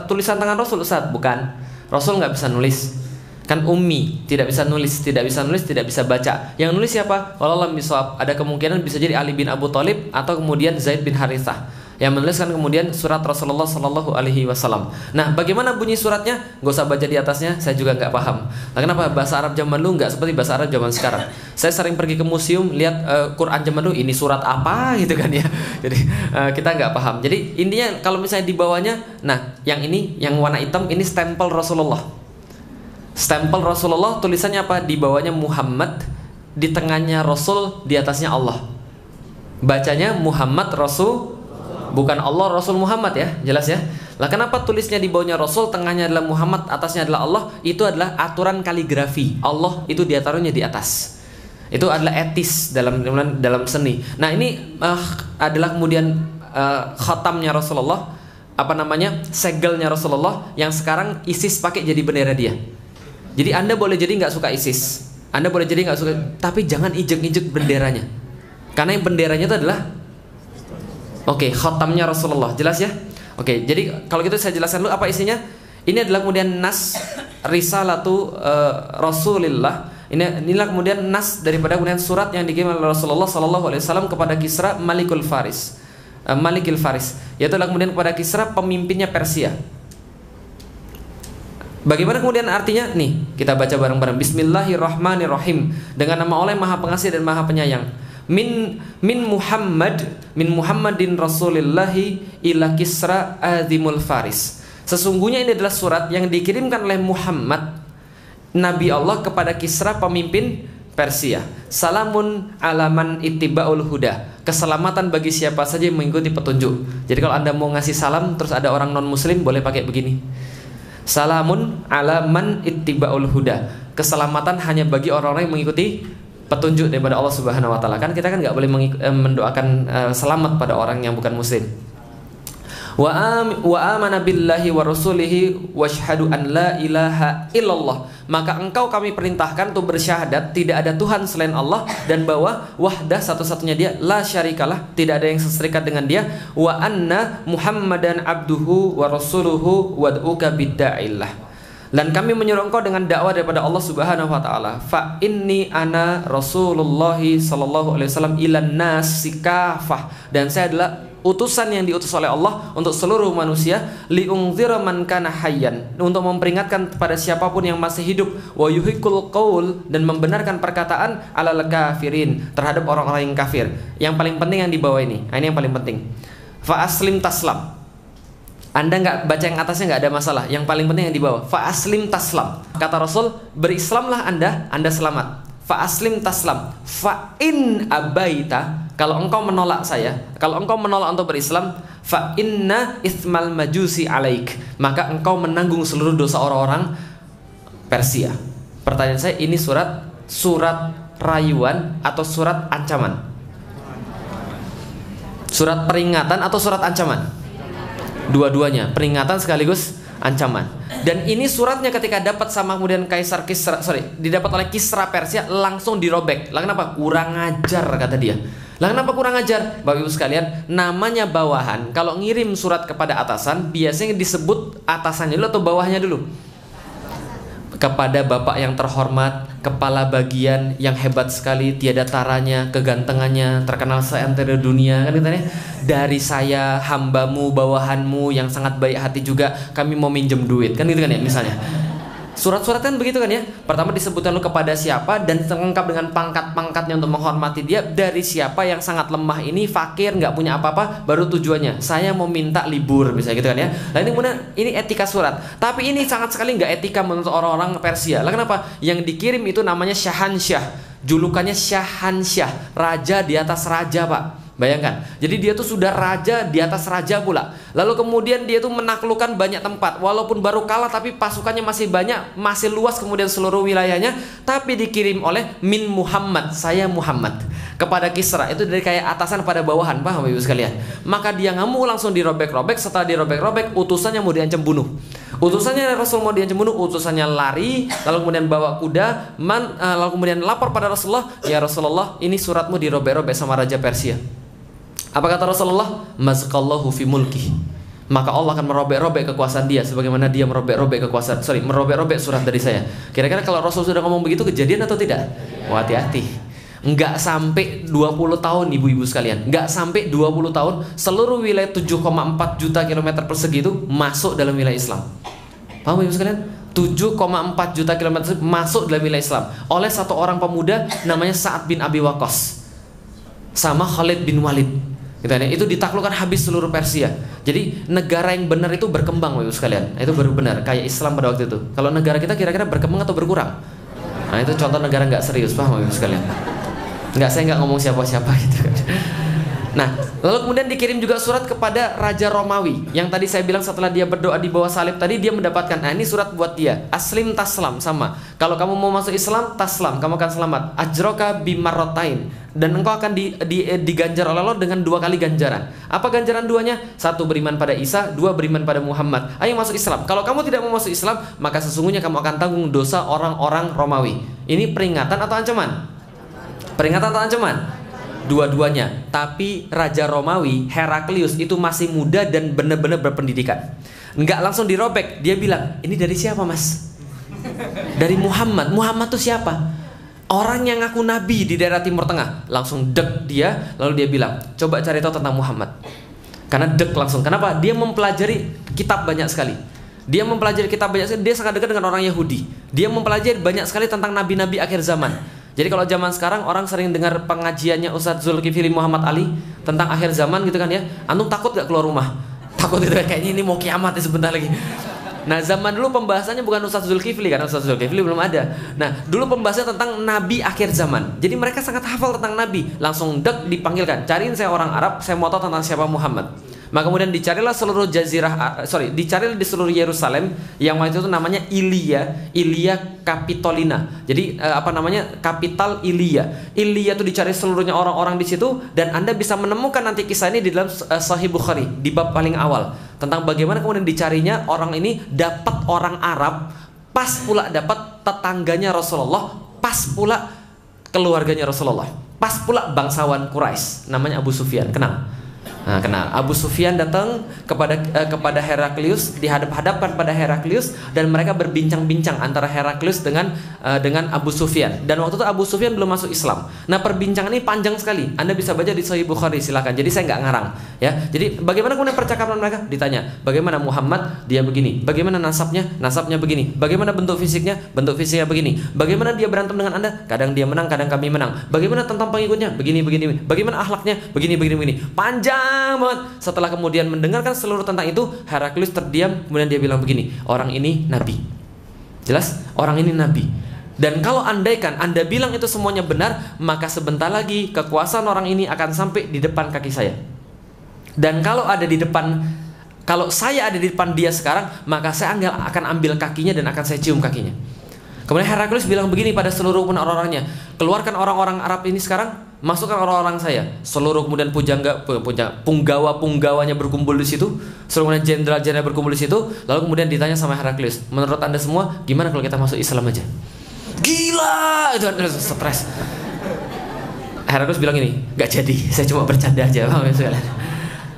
tulisan tangan Rasul Ustaz? Bukan. Rasul nggak bisa nulis. Kan ummi, tidak bisa nulis, tidak bisa baca. Yang nulis siapa? Wallahu a'lam. Ada kemungkinan bisa jadi Ali bin Abu Thalib atau kemudian Zaid bin Harithah yang menuliskan kemudian surat Rasulullah Sallallahu Alaihi Wasallam. Nah, bagaimana bunyi suratnya? Gak usah baca di atasnya, saya juga nggak paham. Nah, kenapa bahasa Arab zaman dulu nggak seperti bahasa Arab zaman sekarang? Saya sering pergi ke museum, lihat Quran zaman dulu, ini surat apa gitu kan ya. Jadi kita nggak paham. Jadi intinya kalau misalnya di bawahnya, nah yang ini yang warna hitam ini stempel Rasulullah. Stempel Rasulullah, tulisannya apa? Di bawahnya Muhammad, di tengahnya Rasul, di atasnya Allah. Bacanya Muhammad Rasul. Bukan Allah, Rasul Muhammad ya, jelas ya. Lah kenapa tulisnya di bawahnya Rasul, tengahnya adalah Muhammad, atasnya adalah Allah? Itu adalah aturan kaligrafi. Allah itu ditaruhnya di atas. Itu adalah etis dalam seni. Nah ini adalah kemudian khatamnya Rasulullah, segelnya Rasulullah yang sekarang ISIS pakai jadi bendera dia. Jadi Anda boleh jadi nggak suka ISIS, Anda boleh jadi nggak suka, tapi jangan injek-injek benderanya, karena yang benderanya itu adalah khatamnya Rasulullah, jelas ya. Jadi kalau gitu saya jelaskan dulu apa isinya. Ini adalah kemudian nas risalatu Rasulillah. Inilah kemudian nas daripada kemudian surat yang dikirim oleh Rasulullah Sallallahu Alaihi Wasallam kepada Kisra Malikul Faris, Malikil Faris, yaitu adalah kemudian kepada Kisra pemimpinnya Persia. Bagaimana kemudian artinya? Nih kita baca bareng-bareng. Bismillahirrahmanirrahim. Dengan nama Allah yang Maha Pengasih dan Maha Penyayang. Min Muhammadin Rasulillahi ila Kisra Azimul Faris. Sesungguhnya ini adalah surat yang dikirimkan oleh Muhammad, Nabi Allah, kepada Kisra pemimpin Persia. Salamun alaman ittiba'ul huda. Keselamatan bagi siapa saja yang mengikuti petunjuk. Jadi kalau Anda mau ngasih salam terus ada orang non muslim, boleh pakai begini. Salamun alaman ittiba'ul huda. Keselamatan hanya bagi orang-orang yang mengikuti petunjuk daripada Allah Subhanahu wa taala. Kan kita kan nggak boleh mendoakan selamat pada orang yang bukan muslim. Wa amana billahi wa rasulihi washhadu an la ilaha illallah. Maka engkau kami perintahkan untuk bersyahadat tidak ada Tuhan selain Allah, dan bahwa wahdah satu-satunya dia, la syarikalah, tidak ada yang seserikat dengan dia, wa anna Muhammadan abduhu wa rasuluhu wad'uka bidda'illah. Dan kami menyuruh engkau dengan dakwah daripada Allah Subhanahu wa taala. Fa inni ana Rasulullah sallallahu alaihi wasallam ilan nasi kafah. Dan saya adalah utusan yang diutus oleh Allah untuk seluruh manusia, liungzira man kana hayyan, untuk memperingatkan kepada siapapun yang masih hidup, wa yuhiqul qaul, dan membenarkan perkataan alal kafirin, terhadap orang-orang yang kafir. Yang paling penting yang di bawah ini. Ini yang paling penting. Fa aslim taslam. Anda nggak baca yang atasnya nggak ada masalah. Yang paling penting yang di bawah. Fa aslim taslam. Kata Rasul, berislamlah Anda selamat. Fa aslim taslam. Fa in abaita, kalau engkau menolak saya, kalau engkau menolak untuk berislam, fa inna ismal majusi alaik, maka engkau menanggung seluruh dosa orang-orang Persia. Pertanyaan saya, ini surat rayuan atau surat ancaman? Surat peringatan atau surat ancaman? Dua-duanya, peringatan sekaligus ancaman. Dan ini suratnya ketika dapat sama kemudian didapat oleh Kisra Persia, langsung dirobek. Lah kenapa? Kurang ajar, kata dia. Lah kenapa kurang ajar? Bapak Ibu sekalian, namanya bawahan. Kalau ngirim surat kepada atasan, biasanya disebut atasannya dulu atau bawahnya dulu? Kepada bapak yang terhormat, kepala bagian yang hebat sekali, tiada taranya, kegantengannya, terkenal seantero dunia, kan katanya. Dari saya, hambamu, bawahanmu yang sangat baik hati juga, kami mau minjem duit, kan gitu kan ya, misalnya. Surat-surat kan begitu kan ya. Pertama disebutkan lu kepada siapa, dan lengkap dengan pangkat-pangkatnya untuk menghormati dia. Dari siapa yang sangat lemah ini, fakir, nggak punya apa-apa, baru tujuannya, saya mau minta libur, misalnya gitu kan ya. Nah ini kemudian ini etika surat. Tapi ini sangat sekali nggak etika menurut orang-orang Persia. Lah kenapa? Yang dikirim itu namanya Syahansyah, julukannya Syahansyah, raja di atas raja, Pak. Bayangkan, jadi dia tuh sudah raja di atas raja pula. Lalu kemudian dia tuh menaklukkan banyak tempat. Walaupun baru kalah tapi pasukannya masih banyak, masih luas kemudian seluruh wilayahnya. Tapi dikirim oleh min Muhammad, saya Muhammad, kepada Kisra. Itu dari kayak atasan pada bawahan, paham Ibu sekalian? Maka dia ngamuk, langsung dirobek-robek. Setelah dirobek-robek, utusannya mau diancam bunuh. Utusannya Rasul mau diancam bunuh, utusannya lari, lalu kemudian bawa kuda, lalu kemudian lapor pada Rasulullah, ya Rasulullah, ini suratmu dirobek-robek sama Raja Persia. Apa kata Rasulullah? Mazqallahu fi mulki. Maka Allah akan merobek-robek kekuasaan dia sebagaimana dia merobek-robek merobek-robek surat dari saya. Kira-kira kalau Rasul sudah ngomong begitu, kejadian atau tidak? Wah, hati-hati. Enggak sampai 20 tahun ibu-ibu sekalian, enggak sampai 20 tahun seluruh wilayah 7,4 juta kilometer persegi itu masuk dalam wilayah Islam. Paham ibu sekalian? 7,4 juta kilometer masuk dalam wilayah Islam oleh satu orang pemuda namanya Sa'ad bin Abi Waqqas sama Khalid bin Walid. Itu ditaklukkan habis seluruh Persia. Jadi negara yang benar itu berkembang, Ibu sekalian. Itu baru benar, kayak Islam pada waktu itu. Kalau negara kita kira-kira berkembang atau berkurang? Nah itu contoh negara nggak serius, paham Ibu sekalian? Saya nggak ngomong siapa-siapa gitu kan. Nah, lalu kemudian dikirim juga surat kepada Raja Romawi. Yang tadi saya bilang setelah dia berdoa di bawah salib tadi, dia mendapatkan, nah ini surat buat dia. Aslim taslam, sama. Kalau kamu mau masuk Islam, taslam, kamu akan selamat. Ajroka bimarrotain. Dan engkau akan diganjar oleh Allah dengan 2 kali ganjaran. Apa ganjaran duanya? 1 beriman pada Isa, 2 beriman pada Muhammad. Ayo masuk Islam. Kalau kamu tidak mau masuk Islam, maka sesungguhnya kamu akan tanggung dosa orang-orang Romawi. Ini peringatan atau ancaman? Peringatan atau ancaman? Dua-duanya. Tapi Raja Romawi Heraklius itu masih muda dan benar-benar berpendidikan. Enggak langsung dirobek. Dia bilang, ini dari siapa mas? Dari Muhammad. Muhammad itu siapa? Orang yang ngaku nabi di daerah Timur Tengah. Langsung dek dia. Lalu dia bilang, coba cari tahu tentang Muhammad. Karena dek langsung. Kenapa? Dia mempelajari kitab banyak sekali. Dia mempelajari kitab banyak sekali. Dia sangat dekat dengan orang Yahudi. Dia mempelajari banyak sekali tentang nabi-nabi akhir zaman. Jadi kalau zaman sekarang orang sering dengar pengajiannya Ustadz Zulkifli Muhammad Ali tentang akhir zaman gitu kan ya. Antum takut gak keluar rumah? Takut itu kayaknya ini mau kiamat ya sebentar lagi. Nah zaman dulu pembahasannya bukan Ustadz Zulkifli, karena Ustadz Zulkifli belum ada. Nah dulu pembahasannya tentang nabi akhir zaman. Jadi mereka sangat hafal tentang nabi. Langsung dek dipanggilkan, cariin saya orang Arab, saya mau tahu tentang siapa Muhammad. Maka kemudian dicarilah seluruh dicarilah di seluruh Yerusalem yang waktu itu namanya Ilia Capitolina. Jadi kapital Ilia. Ilia itu dicari seluruhnya orang-orang di situ, dan Anda bisa menemukan nanti kisah ini di dalam Sahih Bukhari di bab paling awal tentang bagaimana kemudian dicarinya orang ini, dapat orang Arab, pas pula dapat tetangganya Rasulullah, pas pula keluarganya Rasulullah, pas pula bangsawan Quraisy namanya Abu Sufyan. Kenal? Nah, kenal. Abu Sufyan datang kepada Heraklius, dihadap-hadapkan pada Heraklius, dan mereka berbincang-bincang antara Heraklius dengan Abu Sufyan. Dan waktu itu Abu Sufyan belum masuk Islam. Nah, perbincangan ini panjang sekali. Anda bisa baca di Sahih Bukhari, silakan. Jadi saya nggak ngarang, ya. Jadi bagaimana kemudian percakapan mereka? Ditanya, bagaimana Muhammad? Dia begini. Bagaimana nasabnya? Nasabnya begini. Bagaimana bentuk fisiknya? Bentuk fisiknya begini. Bagaimana dia berantem dengan Anda? Kadang dia menang, kadang kami menang. Bagaimana tentang pengikutnya? Begini. Bagaimana akhlaknya? Begini. Panjang banget. Setelah kemudian mendengarkan seluruh tentang itu, Heraklius terdiam. Kemudian dia bilang begini, orang ini nabi. Jelas? Orang ini nabi. Dan kalau andaikan Anda bilang itu semuanya benar, maka sebentar lagi kekuasaan orang ini akan sampai di depan kaki saya. Dan kalau saya ada di depan dia sekarang, maka saya akan ambil kakinya dan akan saya cium kakinya. Kemudian Heraklius bilang begini pada seluruh orang-orangnya, keluarkan orang-orang Arab ini sekarang, masukkan orang-orang saya. Seluruh kemudian punggawa-punggawanya berkumpul di situ, seluruh kemudian jenderal-jenderal berkumpul di situ. Lalu kemudian ditanya sama Heraklius, menurut Anda semua gimana kalau kita masuk Islam aja? Gila, itu stres. Heraklius bilang ini, nggak jadi, saya cuma bercanda aja, Bang.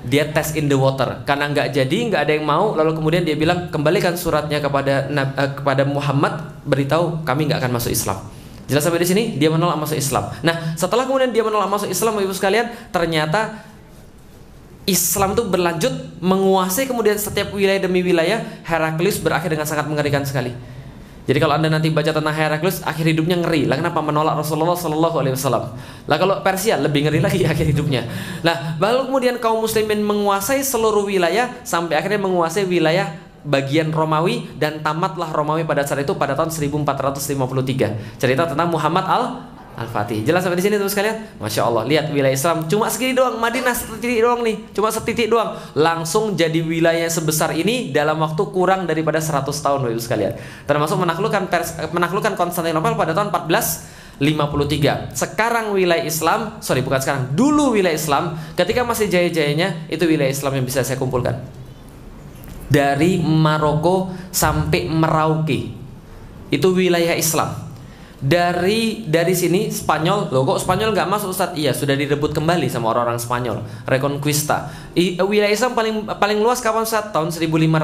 Dia test in the water, karena nggak jadi, nggak ada yang mau. Lalu kemudian dia bilang, kembalikan suratnya kepada Muhammad, beritahu kami nggak akan masuk Islam. Jelas sampai di sini? Dia menolak masuk Islam. Nah, setelah kemudian dia menolak masuk Islam, ibu sekalian, ternyata Islam itu berlanjut menguasai kemudian setiap wilayah demi wilayah. Heraklius berakhir dengan sangat mengerikan sekali. Jadi kalau Anda nanti baca tentang Heraklius, akhir hidupnya ngeri. Lah kenapa menolak Rasulullah Sallallahu Alaihi Wasallam? Lah kalau Persia lebih ngeri lagi akhir hidupnya. Nah, baru kemudian kaum muslimin menguasai seluruh wilayah sampai akhirnya menguasai wilayah bagian Romawi, dan tamatlah Romawi pada saat itu pada tahun 1453. Cerita tentang Muhammad Al-Fatih. Jelas sampai di sini terus kalian? Masya Allah, lihat wilayah Islam cuma segini doang, Madinah setitik doang nih, cuma setitik doang, langsung jadi wilayah sebesar ini dalam waktu kurang daripada 100 tahun, Bapak Ibu sekalian. Termasuk menaklukkan Konstantinopel pada tahun 1453. Sekarang wilayah Islam, dulu wilayah Islam ketika masih jaya-jayanya itu wilayah Islam yang bisa saya kumpulkan. Dari Maroko sampai Merauke itu wilayah Islam. Dari sini Spanyol, loh kok Spanyol nggak masuk Ustaz? Iya, sudah direbut kembali sama orang-orang Spanyol, Reconquista. Wilayah Islam paling luas kapan Ustaz? Tahun 1550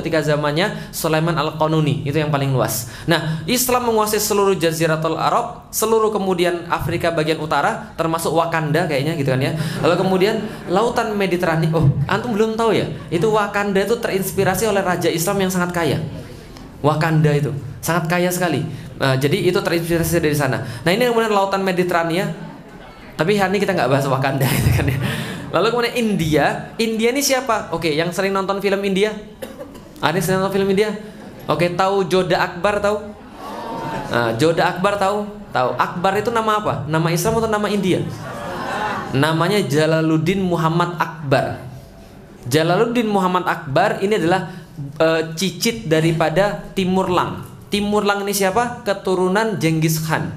ketika zamannya Sulaiman Al-Qanuni, itu yang paling luas. Nah, Islam menguasai seluruh Jaziratul Arab, seluruh kemudian Afrika bagian utara, termasuk Wakanda kayaknya gitu kan ya. Lalu kemudian Lautan Mediterania. Oh, antum belum tahu ya? Itu Wakanda itu terinspirasi oleh raja Islam yang sangat kaya. Wakanda itu sangat kaya sekali. Jadi itu terinspirasi dari sana. Nah ini kemudian Lautan Mediterania. Tapi hari ini kita nggak bahas Wakanda gitu kan ya. Lalu kemudian India ini siapa? Oke, yang sering nonton film India? Ada yang sering nonton film India? Oke, tahu Joda Akbar tahu? Joda Akbar tahu? Tahu. Akbar itu nama apa? Nama Islam atau nama India? namanya Jalaluddin Muhammad Akbar. Jalaluddin Muhammad Akbar ini adalah cicit daripada Timurlang. Timurlang ini siapa? Keturunan Genghis Khan.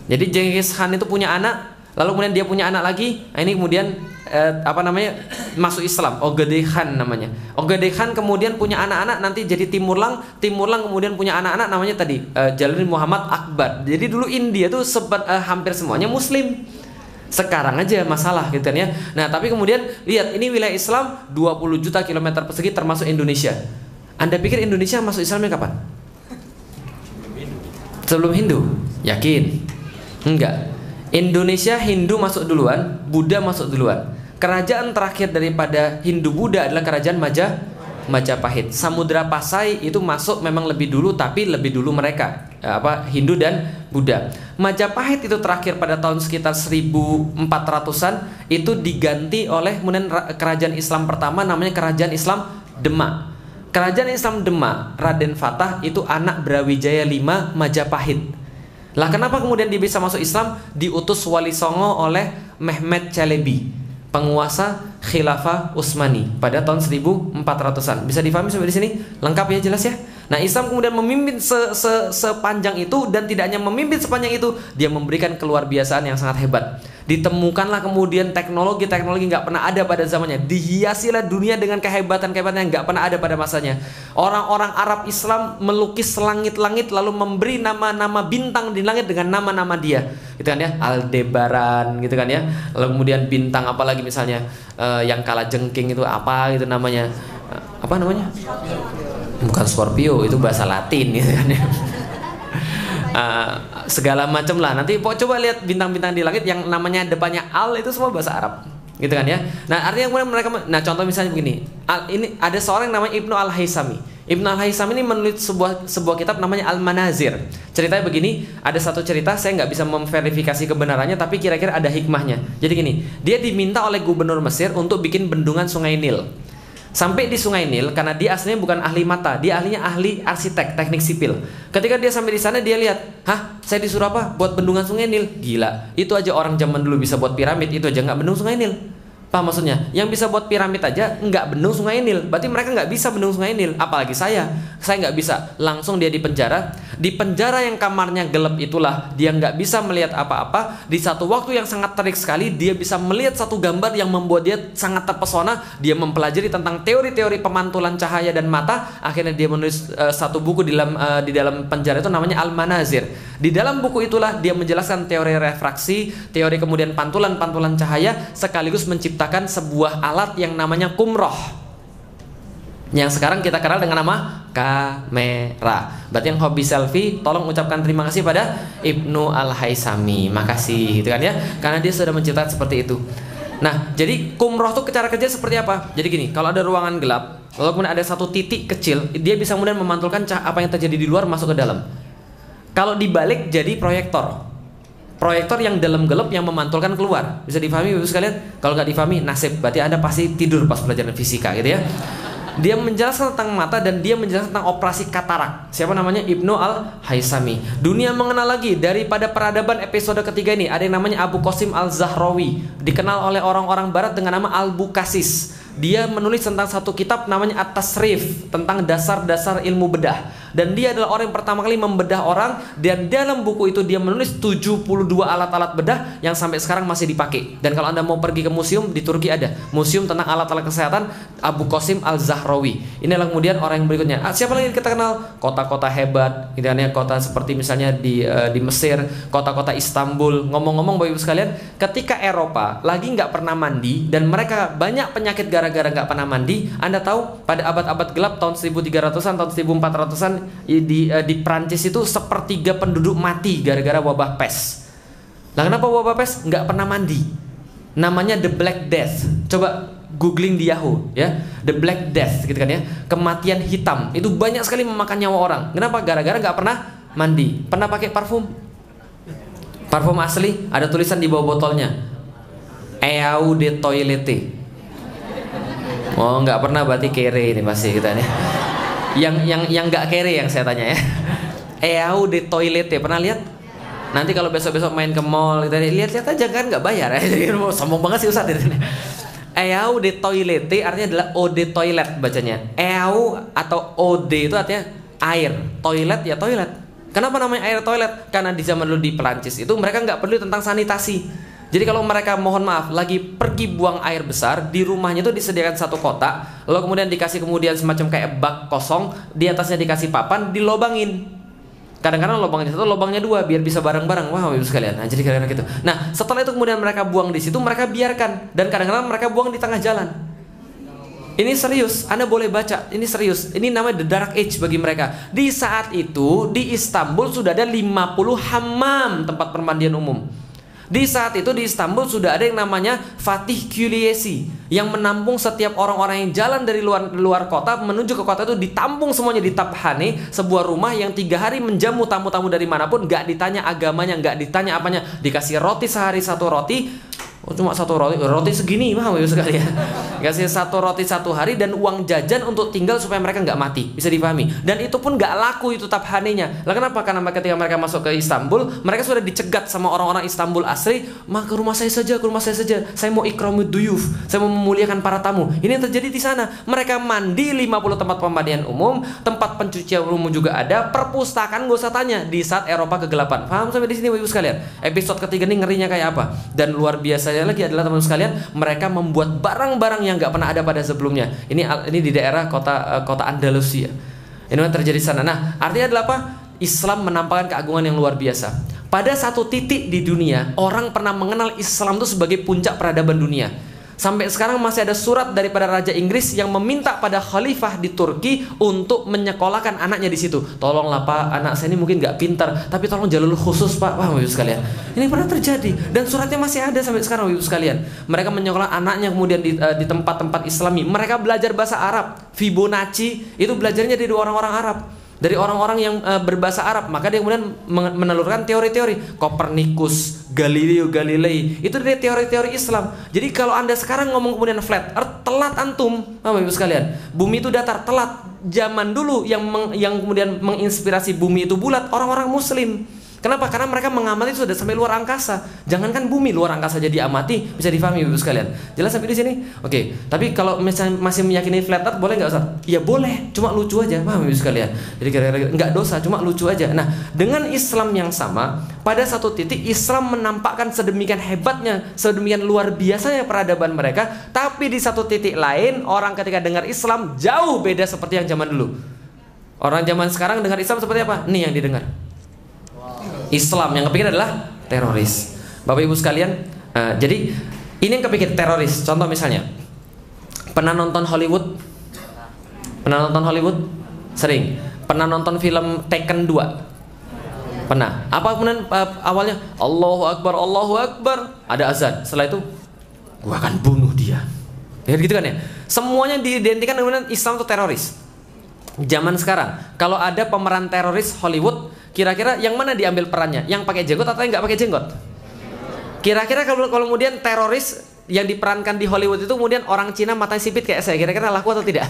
Jadi Genghis Khan itu punya anak, lalu kemudian dia punya anak lagi. Nah, ini kemudian masuk Islam. Ogedei Khan namanya. Ogedei Khan kemudian punya anak-anak, nanti jadi Timurlang. Timurlang kemudian punya anak-anak, namanya tadi Jalaluddin Muhammad Akbar. Jadi dulu India tuh hampir semuanya Muslim. Sekarang aja masalah gitu kan ya. Nah, tapi kemudian lihat, ini wilayah Islam 20 juta kilometer persegi termasuk Indonesia. Anda pikir Indonesia masuk Islamnya kapan? Sebelum Hindu? Yakin? Enggak. Indonesia Hindu masuk duluan, Buddha masuk duluan. Kerajaan terakhir daripada Hindu Buddha adalah kerajaan Majapahit. Samudra Pasai itu masuk memang lebih dulu, tapi lebih dulu mereka Hindu dan Buddha. Majapahit itu terakhir pada tahun sekitar 1400-an, itu diganti oleh kemudian kerajaan Islam pertama, namanya kerajaan Islam Demak. Kerajaan Islam Demak, Raden Fatah itu anak Brawijaya V Majapahit. Lah kenapa kemudian dia bisa masuk Islam? Diutus Wali Songo oleh Mehmet Çelebi, penguasa Khilafah Utsmani pada tahun 1400-an. Bisa difahami sampai di sini? Lengkap ya, jelas ya? Nah, Islam kemudian memimpin sepanjang itu, dan tidak hanya memimpin sepanjang itu, dia memberikan keluar biasaan yang sangat hebat. Ditemukanlah kemudian teknologi nggak pernah ada pada zamannya. Dihiasilah dunia dengan kehebatan-kehebatan yang nggak pernah ada pada masanya. Orang-orang Arab Islam melukis langit-langit, lalu memberi nama-nama bintang di langit dengan nama-nama dia, gitu kan ya, Aldebaran, gitu kan ya. Lalu kemudian bintang apalagi misalnya yang kala jengking itu apa gitu namanya, apa namanya? Bukan Scorpio, itu bahasa Latin gitu kan ya. Segala macam lah. Nanti coba lihat bintang-bintang di langit yang namanya depannya Al, itu semua bahasa Arab, gitu kan ya. Nah, artinya kemudian mereka, nah contoh misalnya begini, ini ada seorang namanya Ibnu Al-Haisami. Ibnu Al-Haisami ini menulis sebuah kitab namanya Al-Manazir. Ceritanya begini, ada satu cerita, saya nggak bisa memverifikasi kebenarannya, tapi kira-kira ada hikmahnya. Jadi gini, dia diminta oleh gubernur Mesir untuk bikin bendungan Sungai Nil. Sampai di Sungai Nil, karena dia aslinya bukan ahli mata, dia ahli arsitek, teknik sipil. Ketika dia sampai di sana, dia lihat, hah, saya disuruh apa? Buat bendungan Sungai Nil. Gila, itu aja orang zaman dulu bisa buat piramid, itu aja nggak bendung Sungai Nil. Paham maksudnya? Yang bisa buat piramid aja nggak bendung Sungai Nil. Berarti mereka nggak bisa bendung Sungai Nil. Apalagi saya nggak bisa. Langsung dia dipenjara. Di penjara yang kamarnya gelap itulah dia nggak bisa melihat apa-apa. Di satu waktu yang sangat terik sekali, dia bisa melihat satu gambar yang membuat dia sangat terpesona. Dia mempelajari tentang teori-teori pemantulan cahaya dan mata. Akhirnya dia menulis satu buku di dalam penjara itu, namanya Al-Manazir. Di dalam buku itulah dia menjelaskan teori refraksi, teori kemudian pantulan-pantulan cahaya, sekaligus menciptakan sebuah alat yang namanya kumroh, yang sekarang kita kenal dengan nama kamera. Berarti yang hobi selfie, tolong ucapkan terima kasih pada Ibnu Al-Haisami. Makasih, gitu kan ya, karena dia sudah menciptakan seperti itu. Nah, jadi kumroh tuh cara kerja seperti apa? Jadi gini, kalau ada ruangan gelap, lalu kemudian ada satu titik kecil, dia bisa kemudian memantulkan apa yang terjadi di luar masuk ke dalam. Kalau dibalik jadi proyektor. Proyektor yang dalam gelap yang memantulkan keluar. Bisa difahami Bapak sekalian? Kalau nggak difahami, nasib. Berarti Anda pasti tidur pas pelajaran fisika gitu ya. Dia menjelaskan tentang mata, dan dia menjelaskan tentang operasi katarak. Siapa namanya? Ibnu Al-Haisami. Dunia mengenal lagi daripada peradaban episode ketiga ini. Ada yang namanya Abu Qasim Al-Zahrawi, dikenal oleh orang-orang barat dengan nama Al-Bukasis. Dia menulis tentang satu kitab namanya At-Tasrif, tentang dasar-dasar ilmu bedah. Dan dia adalah orang yang pertama kali membedah orang. Dan dalam buku itu dia menulis 72 alat-alat bedah yang sampai sekarang masih dipakai. Dan kalau Anda mau pergi ke museum, di Turki ada museum tentang alat-alat kesehatan, Abu Qasim Al-Zahrawi. Inilah kemudian orang yang berikutnya. Siapa lagi kita kenal? Kota-kota hebat, gitu kan ya, kota seperti misalnya di Mesir, kota-kota Istanbul. Ngomong-ngomong Bapak Ibu sekalian, ketika Eropa lagi nggak pernah mandi dan mereka banyak penyakit gara-gara nggak pernah mandi, Anda tahu pada abad-abad gelap tahun 1300-an, tahun 1400-an di Prancis itu sepertiga penduduk mati gara-gara wabah pes. Nah, kenapa wabah pes? Nggak pernah mandi. Namanya The Black Death. Coba googling di Yahoo ya, The Black Death, gitu kan ya, kematian hitam. Itu banyak sekali memakan nyawa orang. Kenapa? Gara-gara nggak pernah mandi. Pernah pakai parfum? Parfum asli ada tulisan di bawah botolnya, Eau de Toilette. Oh, nggak pernah, berarti kere ini pasti kita nih. Yang nggak kere yang saya tanya ya. Eau de Toilette pernah lihat? Nanti kalau besok-besok main ke mall, lihat-lihat aja kan nggak bayar ya. Jadi sombong banget sih Ustaz. Eau de toilette artinya adalah eau de toilet bacanya. Eau atau eau de itu artinya air. Toilet ya toilet. Kenapa namanya air toilet? Karena di zaman dulu di Perancis itu mereka nggak peduli tentang sanitasi. Jadi kalau mereka mohon maaf lagi pergi buang air besar, di rumahnya itu disediakan satu kotak, lalu kemudian dikasih kemudian semacam kayak bak kosong, di atasnya dikasih papan, dilobangin. Kadang-kadang lubangnya satu, lubangnya dua, biar bisa bareng-bareng. Wah, ibu sekalian. Nah, jadi kadang-kadang gitu. Nah, setelah itu kemudian mereka buang di situ, mereka biarkan, dan kadang-kadang mereka buang di tengah jalan. Ini serius, Anda boleh baca. Ini serius. Ini namanya the dark age bagi mereka. Di saat itu di Istanbul sudah ada 50 hammam, tempat permandian umum. Di saat itu di Istanbul sudah ada yang namanya Fatih Külliyesi yang menampung setiap orang-orang yang jalan dari luar kota menuju ke kota itu, ditampung semuanya di Taphane, sebuah rumah yang 3 hari menjamu tamu-tamu dari manapun, gak ditanya agamanya, gak ditanya apanya, dikasih roti sehari 1 roti. Oh, cuma 1 roti segini mah sekali ya. Kasih 1 roti 1 hari dan uang jajan untuk tinggal supaya mereka nggak mati, bisa dipahami. Dan itu pun nggak laku itu Taphane-nya. Lah kenapa? Karena ketika mereka masuk ke Istanbul, mereka sudah dicegat sama orang-orang Istanbul asli. Ke rumah saya saja, ke rumah saya saja. Saya mau ikramud duyuf, saya mau memuliakan para tamu. Ini yang terjadi di sana. Mereka mandi 50 tempat pemandian umum, tempat pencucian umum juga ada, perpustakaan nggak usah tanya. Di saat Eropa kegelapan. Paham sampai di sini Ibu sekalian? Episode ketiga ini ngerinya kayak apa? Dan luar biasa lagi adalah teman-teman sekalian, mereka membuat barang-barang yang nggak pernah ada pada sebelumnya. Ini di daerah kota Andalusia. Ini yang terjadi di sana. Nah, artinya adalah apa? Islam menampakkan keagungan yang luar biasa. Pada satu titik di dunia, orang pernah mengenal Islam itu sebagai puncak peradaban dunia. Sampai sekarang masih ada surat daripada Raja Inggris yang meminta pada Khalifah di Turki untuk menyekolahkan anaknya di situ. Tolonglah Pak, anak saya ini mungkin nggak pintar, tapi tolong jalur khusus Pak. Wah, Ibu sekalian, ini pernah terjadi dan suratnya masih ada sampai sekarang, Ibu sekalian. Mereka menyekolahkan anaknya kemudian di tempat-tempat Islami. Mereka belajar bahasa Arab. Fibonacci itu belajarnya dari orang-orang Arab, dari orang-orang yang berbahasa Arab. Maka dia kemudian menelurkan teori-teori. Kopernikus, Galileo Galilei, itu dari teori-teori Islam. Jadi kalau Anda sekarang ngomong kemudian flat earth, telat antum, Ibu sekalian. Bumi itu datar, telat. Zaman dulu yang kemudian menginspirasi bumi itu bulat, orang-orang Muslim. Kenapa? Karena mereka mengamati itu sudah sampai luar angkasa. Jangankan bumi, luar angkasa jadi amati, bisa difahami Ibu sekalian. Jelas sampai di sini? Oke. Tapi kalau misalnya masih meyakini flat earth, boleh nggak Ustaz? Ya boleh, cuma lucu aja, paham Ibu sekalian. Jadi kira-kira nggak dosa, cuma lucu aja. Nah, dengan Islam yang sama, pada satu titik Islam menampakkan sedemikian hebatnya, sedemikian luar biasanya peradaban mereka. Tapi di satu titik lain, orang ketika dengar Islam jauh beda seperti yang zaman dulu. Orang zaman sekarang dengar Islam seperti apa? Nih yang didengar. Islam yang kepikir adalah teroris. Bapak Ibu sekalian, jadi ini yang kepikir teroris. Contoh misalnya, pernah nonton Hollywood? Pernah nonton Hollywood? Sering. Pernah nonton film Taken 2? Pernah. Apa kemudian awalnya? Allahu Akbar, Allahu Akbar. Ada azan. Setelah itu, gua akan bunuh dia. Ya gitu kan ya. Semuanya diidentikan dengan Islam itu teroris. Zaman sekarang, kalau ada pemeran teroris Hollywood, kira-kira yang mana diambil perannya? Yang pakai jenggot atau yang nggak pakai jenggot? Kira-kira kalau kemudian teroris yang diperankan di Hollywood itu kemudian orang Cina matanya sipit kayak saya, kira-kira laku atau tidak?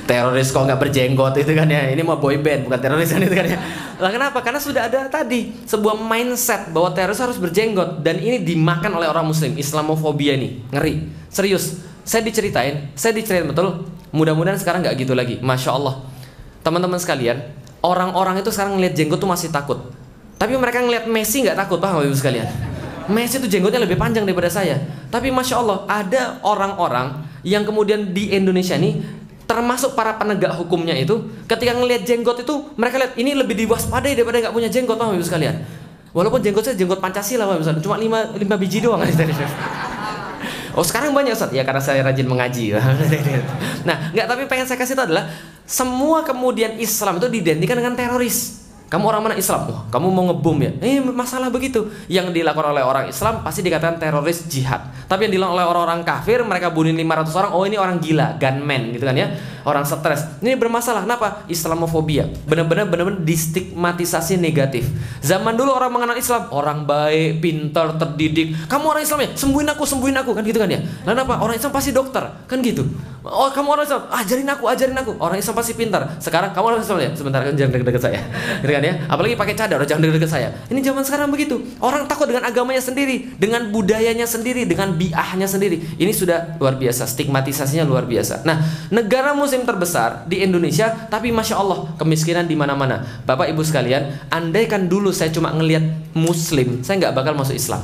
Teroris kok nggak berjenggot itu kan ya? Ini mau boy band bukan teroris kan itu kan ya? Lah kenapa? Karena sudah ada tadi sebuah mindset bahwa teroris harus berjenggot, dan ini dimakan oleh orang Muslim. Islamofobia ini ngeri, serius. Saya diceritain betul. Mudah-mudahan sekarang nggak gitu lagi. Masya Allah, teman-teman sekalian. Orang-orang itu sekarang ngelihat jenggot tuh masih takut. Tapi mereka ngelihat Messi nggak takut, paham Ibu sekalian? Messi itu jenggotnya lebih panjang daripada saya. Tapi Masya Allah, ada orang-orang yang kemudian di Indonesia ini, termasuk para penegak hukumnya itu, ketika ngelihat jenggot itu, mereka lihat ini lebih diwaspadai daripada nggak punya jenggot, paham Ibu sekalian? Walaupun jenggot saya jenggot Pancasila, paham Ibu sekalian? Cuma 5 biji doang. Oh sekarang banyak Ustaz, ya karena saya rajin mengaji. Nah, nggak, tapi pengen saya kasih itu adalah semua kemudian Islam itu diidentikan dengan teroris. Kamu orang mana Islam? Wah, kamu mau ngebom ya? Masalah begitu. Yang dilakukan oleh orang Islam pasti dikatakan teroris jihad. Tapi yang dilakukan oleh orang-orang kafir, mereka bunuh 500 orang, oh ini orang gila, gunman gitu kan ya. Orang stres. Ini bermasalah. Kenapa? Islamofobia. Benar-benar distigmatisasi negatif. Zaman dulu orang mengenal Islam, orang baik, pintar, terdidik. Kamu orang Islam ya? Sembuhin aku kan gitu kan ya. Lalu apa? Orang Islam pasti dokter, kan gitu. Oh, kamu orang Islam, ajarin aku. Orang Islam pasti pintar. Sekarang kamu orang Islam ya, sebentar kan jangan deket-deket saya. Gitu kan ya? Apalagi pakai cadar, jangan deket-deket saya. Ini zaman sekarang begitu. Orang takut dengan agamanya sendiri, dengan budayanya sendiri, dengan biahnya sendiri. Ini sudah luar biasa, stigmatisasinya luar biasa. Nah, negara muslim terbesar di Indonesia, tapi masya Allah kemiskinan di mana-mana. Bapak Ibu sekalian, andaikan dulu saya cuma ngelihat muslim, saya nggak bakal masuk Islam.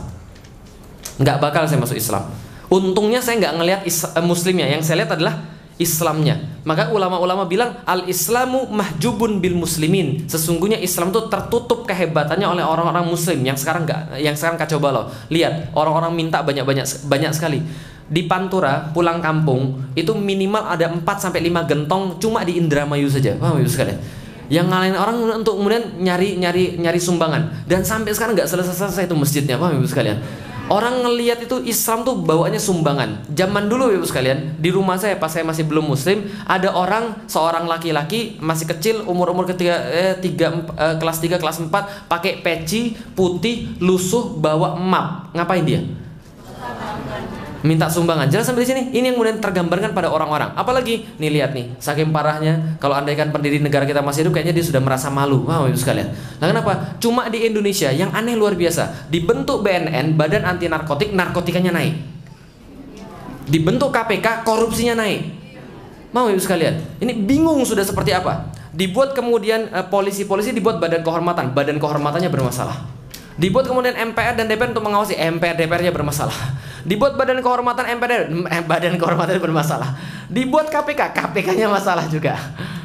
Nggak bakal saya masuk Islam. Untungnya saya nggak ngelihat muslimnya, yang saya lihat adalah Islamnya. Maka ulama-ulama bilang al-Islamu mahjubun bil muslimin. Sesungguhnya Islam itu tertutup kehebatannya oleh orang-orang muslim yang sekarang kacau balau. Lihat, orang-orang minta banyak sekali. Di Pantura, pulang kampung, itu minimal ada 4 sampai 5 gentong cuma di Indramayu saja. Paham Ibu sekalian? Yang ngalahin orang untuk kemudian nyari sumbangan, dan sampai sekarang nggak selesai itu masjidnya. Paham Ibu sekalian? Orang ngelihat itu Islam tuh bawaannya sumbangan. Zaman dulu Ibu sekalian, di rumah saya pas saya masih belum muslim, ada seorang laki-laki masih kecil, umur kelas 3 kelas 4, pakai peci putih, lusuh, bawa map. Ngapain dia? Minta sumbangan. Jelas sampai di sini. Ini yang kemudian tergambarkan pada orang-orang. Apalagi nih, lihat nih, saking parahnya kalau andaikan pendiri negara kita masih hidup, kayaknya dia sudah merasa malu. Wah, Ibu sekalian. Nah, kenapa? Cuma di Indonesia yang aneh luar biasa. Dibentuk BNN, Badan Anti Narkotik, narkotikanya naik. Dibentuk KPK, korupsinya naik. Mau Ibu sekalian? Ini bingung sudah seperti apa. Dibuat kemudian polisi dibuat badan kehormatannya bermasalah. Dibuat kemudian MPR dan DPR untuk mengawasi, MPR DPR-nya bermasalah. Dibuat badan kehormatan MPR, badan kehormatannya bermasalah. Dibuat KPK-nya masalah juga.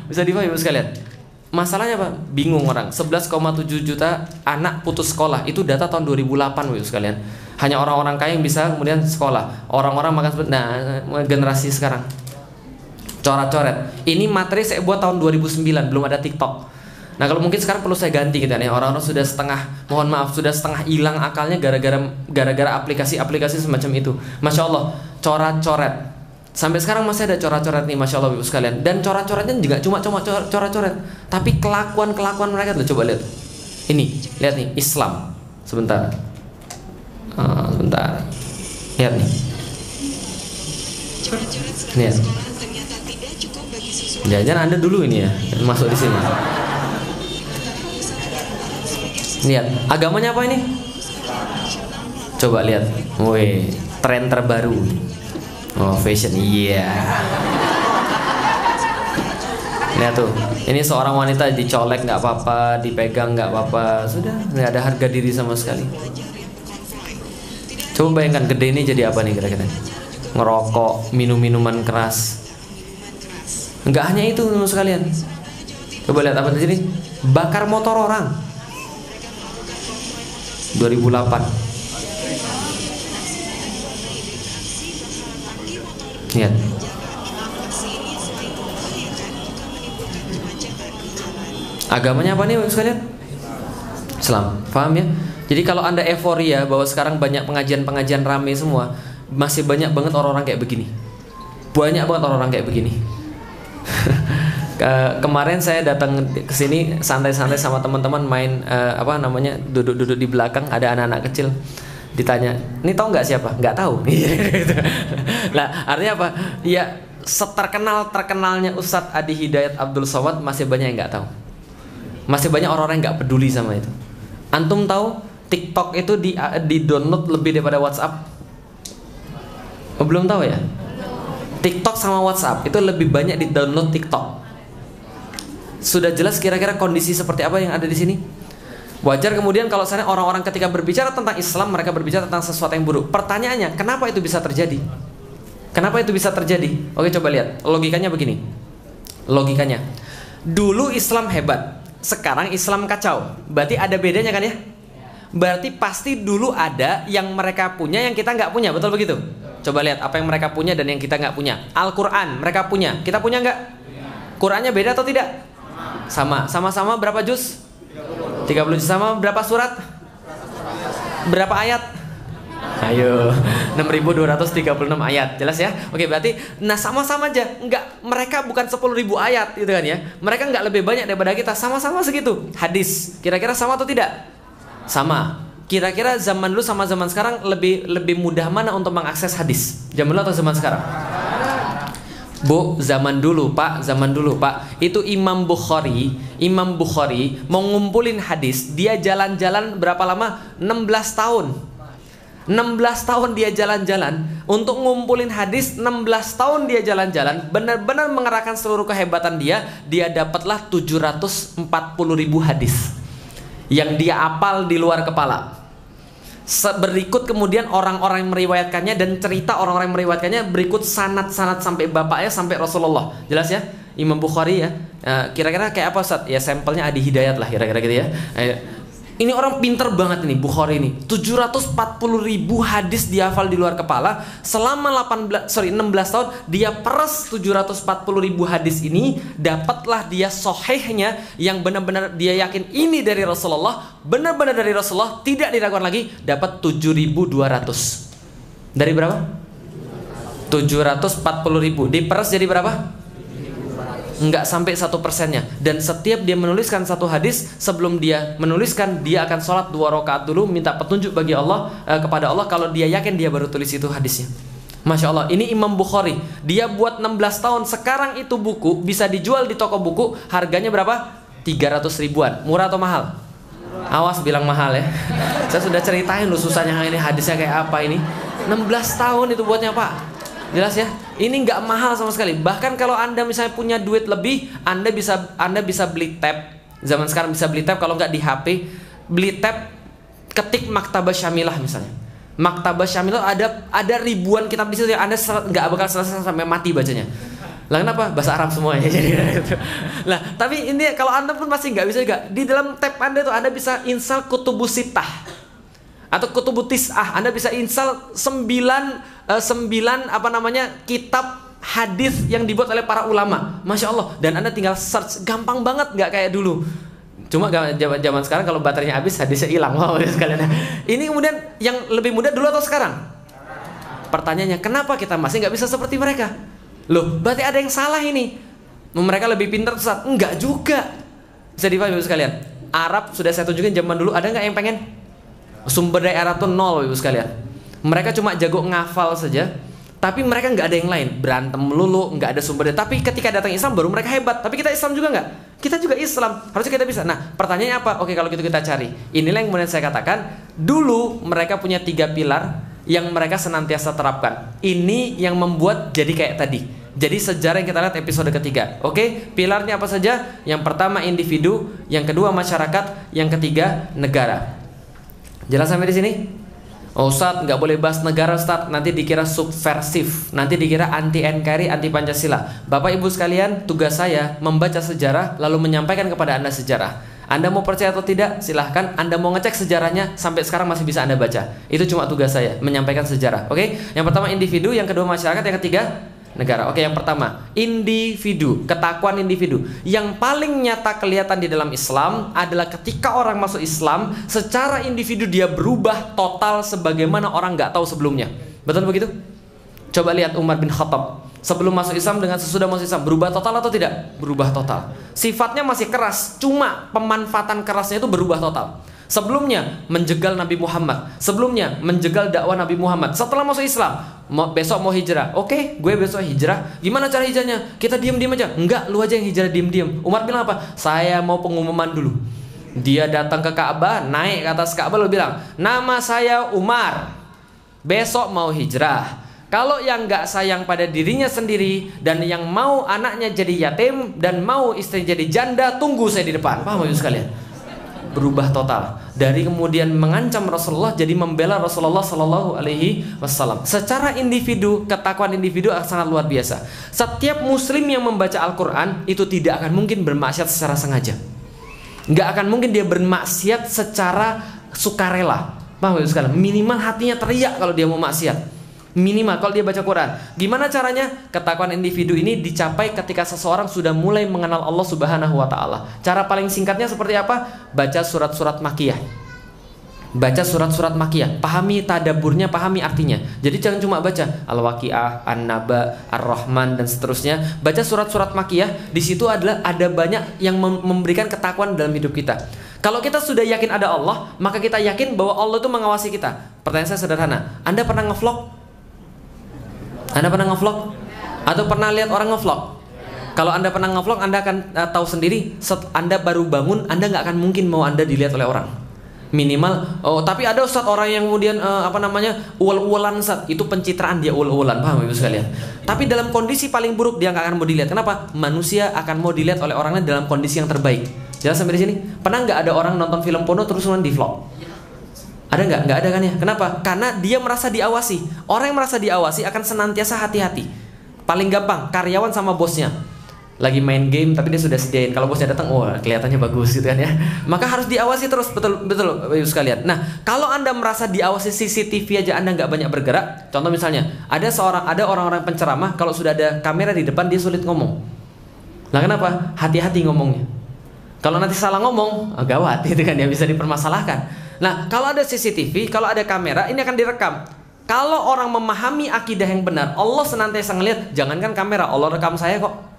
Bisa dipahami Ibu sekalian? Masalahnya apa? Bingung orang. 11,7 juta anak putus sekolah. Itu data tahun 2008 Ibu sekalian. Hanya orang-orang kaya yang bisa kemudian sekolah. Orang-orang makan seperti generasi sekarang. Coret-coret. Ini materi saya buat tahun 2009, belum ada TikTok. Nah, kalau mungkin sekarang perlu saya ganti gitu ya. Orang-orang sudah setengah hilang akalnya gara-gara aplikasi-aplikasi semacam itu. Masya Allah, coret-coret. Sampai sekarang masih ada coret-coret nih, Masya Allah Ibu sekalian. Dan coret-coretnya juga cuma coret-coret, tapi kelakuan mereka tuh, coba lihat. Ini, lihat nih, Islam. Sebentar. Lihat nih. Lihat. Jangan-jangan Anda dulu ini ya, masuk di sini. Lihat, agamanya apa ini? Coba lihat. Woi, tren terbaru. Oh, fashion. Iya. Lihat tuh. Ini seorang wanita dicolek nggak apa-apa, dipegang nggak apa-apa. Sudah, nggak ada harga diri sama sekali. Coba bayangkan gede ini jadi apa nih kira-kira? Ngerokok, minum-minuman keras. Nggak hanya itu teman sekalian. Coba lihat apa di sini? Bakar motor orang. 2008. Lihat. Agamanya apa nih sekalian? Islam. Paham ya? Jadi kalau Anda euforia bahwa sekarang banyak pengajian-pengajian rame semua, masih banyak banget orang-orang kayak begini. Banyak banget orang-orang kayak begini. Kemarin saya datang ke sini santai-santai sama teman-teman main duduk-duduk di belakang, ada anak-anak kecil. Ditanya, "Ini tahu nggak siapa?" "Nggak tahu." Lah, artinya apa? Ya, terkenalnya Ustadz Adi Hidayat Abdul Somad masih banyak yang nggak tahu. Masih banyak orang-orang yang nggak peduli sama itu. Antum tahu TikTok itu di download lebih daripada WhatsApp? Oh, belum tahu ya? TikTok sama WhatsApp itu lebih banyak di download TikTok. Sudah jelas kira-kira kondisi seperti apa yang ada di sini. Wajar kemudian kalau misalnya orang-orang ketika berbicara tentang Islam, mereka berbicara tentang sesuatu yang buruk. Pertanyaannya, kenapa itu bisa terjadi? Kenapa itu bisa terjadi? Oke, coba lihat. Logikanya begini. Logikanya. Dulu Islam hebat, sekarang Islam kacau. Berarti ada bedanya kan ya? Berarti pasti dulu ada yang mereka punya yang kita nggak punya, betul begitu? Coba lihat apa yang mereka punya dan yang kita nggak punya. Al-Quran mereka punya, kita punya nggak? Qurannya beda atau tidak? Sama-sama berapa juz? 30 juz. Sama berapa surat? Berapa ayat? Ayo, 6.236 ayat. Jelas ya? Oke, berarti sama-sama aja. Enggak, mereka bukan 10.000 ayat gitu kan ya. Mereka enggak lebih banyak daripada kita. Sama-sama segitu. Hadis, kira-kira sama atau tidak? Sama. Kira-kira zaman dulu sama zaman sekarang lebih mudah mana untuk mengakses hadis? Zaman dulu atau zaman sekarang? Bu, zaman dulu Pak, itu Imam Bukhari mau ngumpulin hadis, dia jalan-jalan berapa lama? 16 tahun. 16 tahun dia jalan-jalan untuk ngumpulin hadis. 16 tahun dia jalan-jalan, benar-benar mengerahkan seluruh kehebatan dia dapatlah 740.000 hadis yang dia hafal di luar kepala. Berikut kemudian orang-orang yang meriwayatkannya dan cerita orang-orang yang meriwayatkannya, berikut sanad-sanad sampai bapaknya, sampai Rasulullah. Jelas ya? Imam Bukhari ya. Kira-kira kayak apa Ustaz? Ya sampelnya Adi Hidayat lah kira-kira gitu ya. Ini orang pinter banget ini Bukhari ini. 740.000 hadis dihafal di luar kepala selama 16 tahun. Dia peres 740.000 hadis ini, dapatlah dia sahihnya yang benar-benar dia yakin ini dari Rasulullah, benar-benar dari Rasulullah, tidak diragukan lagi, dapat 7.200. Dari berapa? 740.000 diperes jadi berapa? Enggak sampai 1%-nya. Dan setiap dia menuliskan satu hadis, sebelum dia menuliskan, dia akan sholat 2 rakaat dulu, minta petunjuk bagi Allah, kepada Allah. Kalau dia yakin, dia baru tulis itu hadisnya. Masya Allah, ini Imam Bukhari. Dia buat 16 tahun. Sekarang itu buku bisa dijual di toko buku, harganya berapa? 300 ribuan. Murah atau mahal? Awas bilang mahal ya. Saya sudah ceritain loh susahnya ini hadisnya kayak apa ini. 16 tahun itu buatnya Pak. Jelas ya, ini nggak mahal sama sekali. Bahkan kalau Anda misalnya punya duit lebih, Anda bisa beli tab. Zaman sekarang bisa beli tab, kalau nggak di HP, beli tab, ketik Maktabah Syamilah misalnya. Maktabah Syamilah ada ribuan kitab di situ yang Anda nggak bakal selesai sampai mati bacanya. Lah kenapa? Bahasa Arab semuanya. Lah, tapi ini kalau Anda pun masih nggak bisa juga. Di dalam tab Anda itu Anda bisa install Kutubus Sittah atau Kutubut Tis'ah. Anda bisa install 9 kitab hadis yang dibuat oleh para ulama. Masya Allah. Dan Anda tinggal search, gampang banget, nggak kayak dulu. Cuma zaman sekarang kalau baterainya habis, hadisnya hilang. Wow, sekalian. Ini kemudian yang lebih mudah dulu atau sekarang? Pertanyaannya, kenapa kita masih nggak bisa seperti mereka? Loh, berarti ada yang salah ini. Mereka lebih pintar Ustaz? Enggak juga. Bisa dipahami Ibu sekalian. Arab sudah saya tunjukin zaman dulu, ada nggak yang pengen? Sumber daya Arab tuh nol Ibu sekalian. Mereka cuma jago ngafal saja, tapi mereka nggak ada yang lain, berantem melulu, nggak ada sumber daya. Tapi ketika datang Islam baru mereka hebat. Tapi kita Islam juga nggak? Kita juga Islam, harusnya kita bisa. Nah pertanyaannya apa? Oke, kalau gitu kita cari. Inilah yang kemudian saya katakan, dulu mereka punya 3 pilar yang mereka senantiasa terapkan. Ini yang membuat jadi kayak tadi. Jadi sejarah yang kita lihat episode ketiga. Oke, pilarnya apa saja? Yang pertama individu, yang kedua masyarakat, yang ketiga negara. Jelas sampai di sini? Oh Ustadz, nggak boleh bahas negara Ustadz, nanti dikira subversif, nanti dikira anti NKRI, anti Pancasila. Bapak Ibu sekalian, tugas saya membaca sejarah lalu menyampaikan kepada Anda sejarah. Anda mau percaya atau tidak, silahkan. Anda mau ngecek sejarahnya, sampai sekarang masih bisa Anda baca. Itu cuma tugas saya, menyampaikan sejarah. Oke? Yang pertama individu, yang kedua masyarakat, yang ketiga negara. Oke, yang pertama individu, ketakwaan individu. Yang paling nyata kelihatan di dalam Islam adalah ketika orang masuk Islam, secara individu dia berubah total sebagaimana orang nggak tahu sebelumnya. Betul begitu? Coba lihat Umar bin Khattab sebelum masuk Islam dengan sesudah masuk Islam, berubah total atau tidak? Berubah total. Sifatnya masih keras, cuma pemanfaatan kerasnya itu berubah total. Sebelumnya menjegal Nabi Muhammad, sebelumnya menjegal dakwah Nabi Muhammad. Setelah masuk Islam, besok mau hijrah. Oke, gue besok hijrah. Gimana cara hijrahnya? Kita diam-diam aja. Enggak, lu aja yang hijrah diam-diam. Umar bilang apa? Saya mau pengumuman dulu. Dia datang ke Ka'bah, naik ke atas Ka'bah, lalu bilang, nama saya Umar, besok mau hijrah. Kalau yang nggak sayang pada dirinya sendiri dan yang mau anaknya jadi yatim dan mau istri jadi janda, tunggu saya di depan. Paham ya sekalian? Berubah total. Dari kemudian mengancam Rasulullah jadi membela Rasulullah Shallallahu Alaihi Wasallam. Secara individu, ketakwaan individu sangat luar biasa. Setiap Muslim yang membaca Al-Quran itu tidak akan mungkin bermaksiat secara sengaja. Nggak akan mungkin dia bermaksiat secara sukarela. Paham ya sekalian? Minimal hatinya teriak kalau dia mau maksiat. Minimal kalau dia baca Quran. Gimana caranya? Ketakwaan individu ini dicapai ketika seseorang sudah mulai mengenal Allah Subhanahu wa Ta'ala. Cara paling singkatnya seperti apa? Baca surat-surat Makkiyah. Baca surat-surat Makkiyah. Pahami tadaburnya, pahami artinya. Jadi jangan cuma baca Al-Waqi'ah, An-Naba, Ar-Rahman dan seterusnya. Baca surat-surat Makkiyah. Di situ ada banyak yang memberikan ketakwaan dalam hidup kita. Kalau kita sudah yakin ada Allah, maka kita yakin bahwa Allah itu mengawasi kita. Pertanyaan saya sederhana. Anda pernah ngevlog? Anda pernah ngevlog? Atau pernah lihat orang ngevlog? Kalau Anda pernah ngevlog, Anda akan tahu sendiri, Anda baru bangun, Anda nggak akan mungkin mau Anda dilihat oleh orang. Minimal, tapi ada Ustadz orang yang kemudian uwal-uwalan Ustadz, itu pencitraan, dia uwal-uwalan, paham Ibu sekalian? Tapi dalam kondisi paling buruk dia nggak akan mau dilihat. Kenapa? Manusia akan mau dilihat oleh orang lain dalam kondisi yang terbaik. Jelas sampai di sini? Pernah nggak ada orang nonton film porno terus kemudian di vlog? Ada nggak? Nggak ada kan ya? Kenapa? Karena dia merasa diawasi. Orang yang merasa diawasi akan senantiasa hati-hati. Paling gampang, karyawan sama bosnya lagi main game tapi dia sudah sediain, kalau bosnya datang, wah kelihatannya bagus gitu kan ya, maka harus diawasi terus, betul Bapak sekalian. Nah, kalau Anda merasa diawasi CCTV aja Anda nggak banyak bergerak, contoh misalnya ada orang-orang penceramah, kalau sudah ada kamera di depan dia sulit ngomong. Nah, kenapa? Hati-hati ngomongnya. Kalau nanti salah ngomong, gawat gitu kan ya, bisa dipermasalahkan. Nah, kalau ada CCTV, kalau ada kamera, ini akan direkam. Kalau orang memahami akidah yang benar, Allah senantiasa ngelihat, jangankan kamera, Allah rekam saya kok.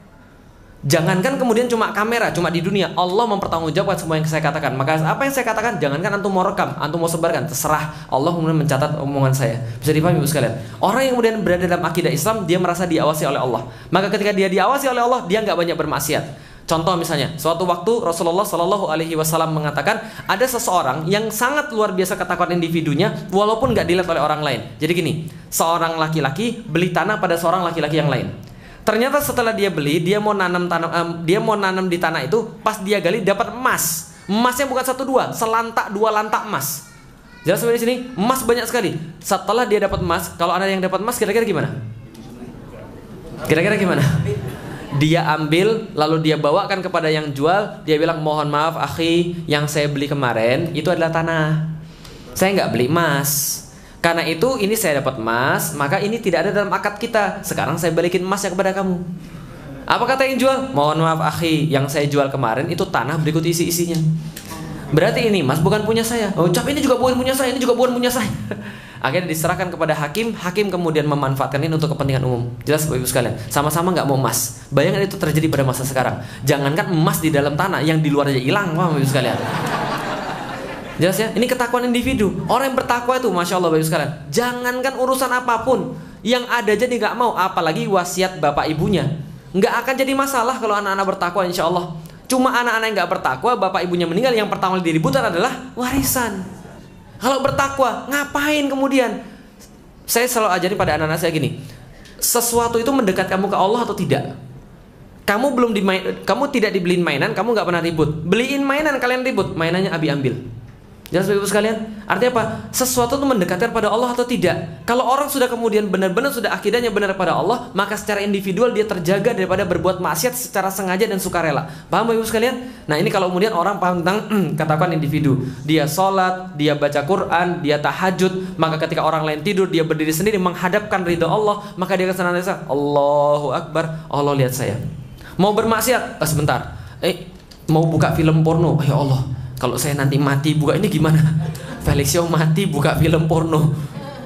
Jangankan kemudian cuma kamera, cuma di dunia, Allah mempertanggungjawabkan semua yang saya katakan. Maka apa yang saya katakan, jangankan antum mau rekam, antum mau sebarkan, terserah. Allah kemudian mencatat omongan saya. Bisa dipahami Ibu sekalian? Orang yang kemudian berada dalam akidah Islam, dia merasa diawasi oleh Allah. Maka ketika dia diawasi oleh Allah, dia nggak banyak bermaksiat. Contoh misalnya, suatu waktu Rasulullah Shallallahu Alaihi Wasallam mengatakan ada seseorang yang sangat luar biasa ketakuan individunya, walaupun nggak dilihat oleh orang lain. Jadi gini, seorang laki-laki beli tanah pada seorang laki-laki yang lain. Ternyata setelah dia beli, dia mau nanam di tanah itu, pas dia gali dapat emas. Emasnya bukan 1-2, selantak 2 lantak emas. Jelas sampai di sini, emas banyak sekali. Setelah dia dapat emas, kalau ada yang dapat emas, kira-kira gimana? Kira-kira gimana? Dia ambil, lalu dia bawakan kepada yang jual. Dia bilang, mohon maaf akhi, yang saya beli kemarin itu adalah tanah. Saya nggak beli emas. Karena itu ini saya dapat emas, maka ini tidak ada dalam akad kita. Sekarang saya balikin emasnya kepada kamu. Apa kata yang jual? Mohon maaf akhi, yang saya jual kemarin itu tanah berikut isi-isinya. Berarti ini emas bukan punya saya. Oh, cap ini juga bukan punya saya, ini juga bukan punya saya. Akhirnya diserahkan kepada hakim, hakim kemudian memanfaatkan ini untuk kepentingan umum. Jelas Bapak Ibu sekalian, sama-sama nggak mau emas. Bayangkan itu terjadi pada masa sekarang. Jangankan emas di dalam tanah, yang di luar aja hilang, Bapak Ibu sekalian. Jelas ya, ini ketakwaan individu. Orang yang bertakwa itu, Masya Allah Bapak Ibu sekalian, jangankan urusan apapun, yang ada jadi nggak mau, apalagi wasiat bapak ibunya. Nggak akan jadi masalah kalau anak-anak bertakwa, insya Allah. Cuma anak-anak yang nggak bertakwa, bapak ibunya meninggal, yang pertama diributkan adalah warisan. Kalau bertakwa, ngapain kemudian? Saya selalu ajari pada anak-anak saya gini, sesuatu itu mendekat kamu ke Allah atau tidak? Kamu tidak dibeliin mainan, kamu nggak pernah ribut. Beliin mainan, kalian ribut, mainannya Abi ambil. Jelas Bapak Ibu sekalian? Artinya apa? Sesuatu itu mendekatkan pada Allah atau tidak? Kalau orang sudah kemudian benar-benar sudah akidahnya benar pada Allah, maka secara individual dia terjaga daripada berbuat maksiat secara sengaja dan sukarela. Paham Bapak Ibu sekalian? Nah, ini kalau kemudian orang paham tentang katakan individu, dia sholat, dia baca Quran, dia tahajud, maka ketika orang lain tidur, dia berdiri sendiri menghadapkan ridha Allah, maka dia akan senantiasa Allahu Akbar, Allah lihat saya. Mau bermaksiat, sebentar. Mau buka film porno, ya Allah, kalau saya nanti mati buka ini gimana? Felixio mati buka film porno.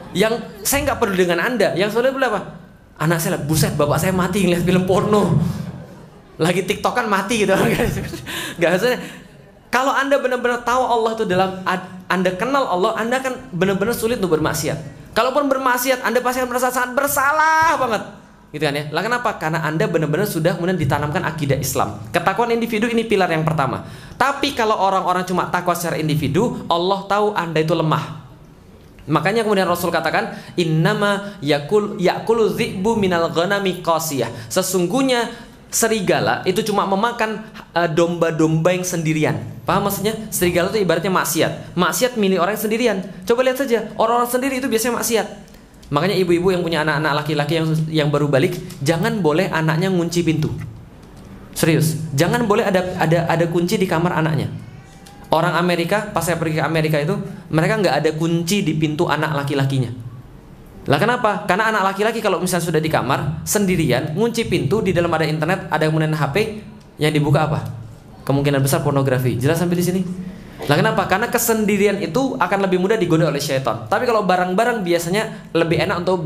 Yang saya nggak peduli dengan Anda. Yang saudara bilang apa? Anak saya, buset, bapak saya mati ngeliat film porno. Lagi TikTokan mati gitu. Nggak usah. Kalau Anda benar-benar tahu Allah itu dalam, Anda kenal Allah, Anda akan benar-benar sulit untuk bermaksiat. Kalaupun bermaksiat, Anda pasti akan merasa sangat bersalah banget. Gitu kan ya. Lah kenapa? Karena Anda benar-benar sudah kemudian ditanamkan akidah Islam. Ketakwaan individu ini pilar yang pertama. Tapi kalau orang-orang cuma takwa secara individu, Allah tahu Anda itu lemah. Makanya kemudian Rasul katakan, innama yakulu dzi'bu minal ghanami qasiyah. Sesungguhnya serigala itu cuma memakan domba-domba yang sendirian. Paham maksudnya? Serigala itu ibaratnya maksiat. Maksiat milik orang yang sendirian. Coba lihat saja, orang-orang sendiri itu biasanya maksiat. Makanya ibu-ibu yang punya anak-anak laki-laki yang baru balik, jangan boleh anaknya ngunci pintu. Serius, jangan boleh ada kunci di kamar anaknya. Orang Amerika, pas saya pergi ke Amerika itu, mereka nggak ada kunci di pintu anak laki-lakinya. Lah kenapa? Karena anak laki-laki kalau misalnya sudah di kamar sendirian, ngunci pintu, di dalam ada internet, ada kemudian HP, yang dibuka apa? Kemungkinan besar pornografi. Jelas sampai di sini? Lah kenapa? Karena kesendirian itu akan lebih mudah digoda oleh syaitan. Tapi kalau bareng-bareng biasanya lebih enak untuk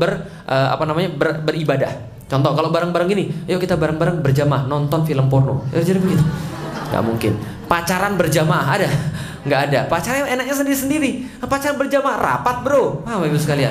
beribadah. Contoh, kalau bareng-bareng gini, yuk kita bareng-bareng berjamaah nonton film porno. Jadi begitu? Gak mungkin. Pacaran berjamaah ada? Gak ada. Pacaran enaknya sendiri-sendiri. Pacaran berjamaah rapat bro. Ibu sekalian.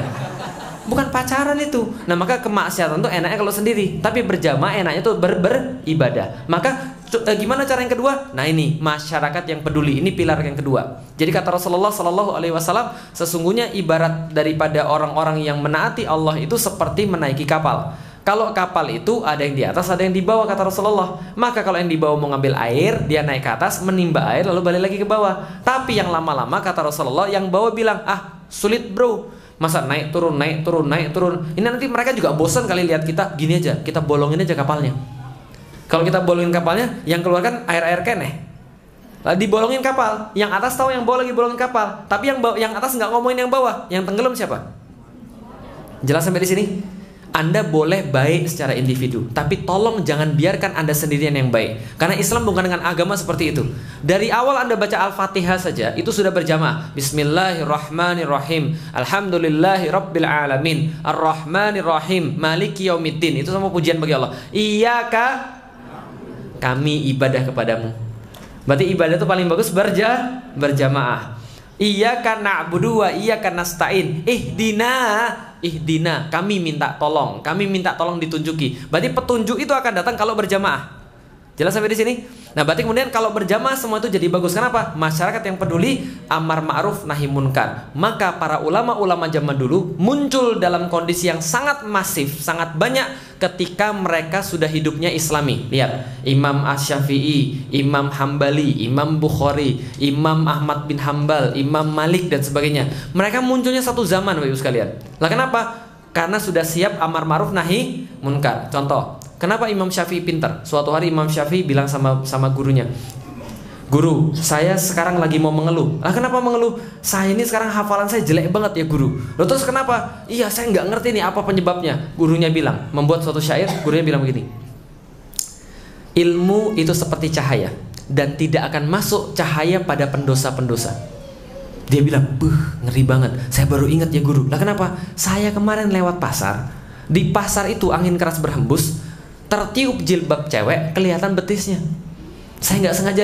Bukan pacaran itu. Nah, maka kemaksiatan itu enaknya kalau sendiri, tapi berjamaah enaknya tuh beribadah. Maka gimana cara yang kedua? Nah, ini masyarakat yang peduli. Ini pilar yang kedua. Jadi kata Rasulullah Shallallahu Alaihi Wasallam, sesungguhnya ibarat daripada orang-orang yang menaati Allah itu seperti menaiki kapal. Kalau kapal itu ada yang di atas, ada yang di bawah, kata Rasulullah. Maka kalau yang di bawah mau ngambil air, dia naik ke atas, menimba air, lalu balik lagi ke bawah. Tapi yang lama-lama, kata Rasulullah, yang bawah bilang, sulit bro, masa naik turun, naik turun, naik turun. Ini nanti mereka juga bosan kali lihat kita. Gini aja, kita bolongin aja kapalnya. Kalau kita bolongin kapalnya, yang keluarkan air-air keneh. Lalu dibolongin kapal, yang atas tahu yang bawah lagi bolongin kapal. Tapi yang atas nggak ngomongin yang bawah. Yang tenggelam siapa? Jelas sampai di sini? Anda boleh baik secara individu, tapi tolong jangan biarkan Anda sendirian yang baik. Karena Islam bukan dengan agama seperti itu. Dari awal Anda baca Al-Fatihah saja, itu sudah berjamaah. Bismillahirrahmanirrahim. Alhamdulillahi rabbil alamin. Ar-Rahmanirrahim. Maliki yaumiddin. Itu semua pujian bagi Allah. Iyyaka, kami ibadah kepadamu. Berarti ibadah itu paling bagus berjamaah. Iyyaka na'budu wa iyyaka nasta'in. Ihdina, kami minta tolong ditunjuki. Berarti petunjuk itu akan datang kalau berjamaah. Jelas sampai di sini? Nah, berarti kemudian kalau berjamaah semua itu jadi bagus. Kenapa? Masyarakat yang peduli, amar ma'ruf nahi munkar. Maka para ulama-ulama zaman dulu muncul dalam kondisi yang sangat masif, sangat banyak ketika mereka sudah hidupnya Islami. Lihat, Imam Asy-Syafi'i, Imam Hambali, Imam Bukhari, Imam Ahmad bin Hambal, Imam Malik dan sebagainya. Mereka munculnya satu zaman, Bapak Ibu sekalian. Lah kenapa? Karena sudah siap amar ma'ruf nahi munkar. Contoh, kenapa Imam Syafi'i pintar? Suatu hari Imam Syafi'i bilang sama gurunya, "Guru, saya sekarang lagi mau mengeluh." "Ah, kenapa mengeluh?" "Saya ini sekarang hafalan saya jelek banget ya guru." "Loh, terus kenapa?" "Iya, saya nggak ngerti nih apa penyebabnya." Gurunya bilang, membuat suatu syair, gurunya bilang begini, "Ilmu itu seperti cahaya, dan tidak akan masuk cahaya pada pendosa-pendosa." Dia bilang, ngeri banget. Saya baru ingat ya guru. Lah kenapa? Saya kemarin lewat pasar. Di pasar itu angin keras berhembus, tertiup jilbab cewek, kelihatan betisnya. Saya nggak sengaja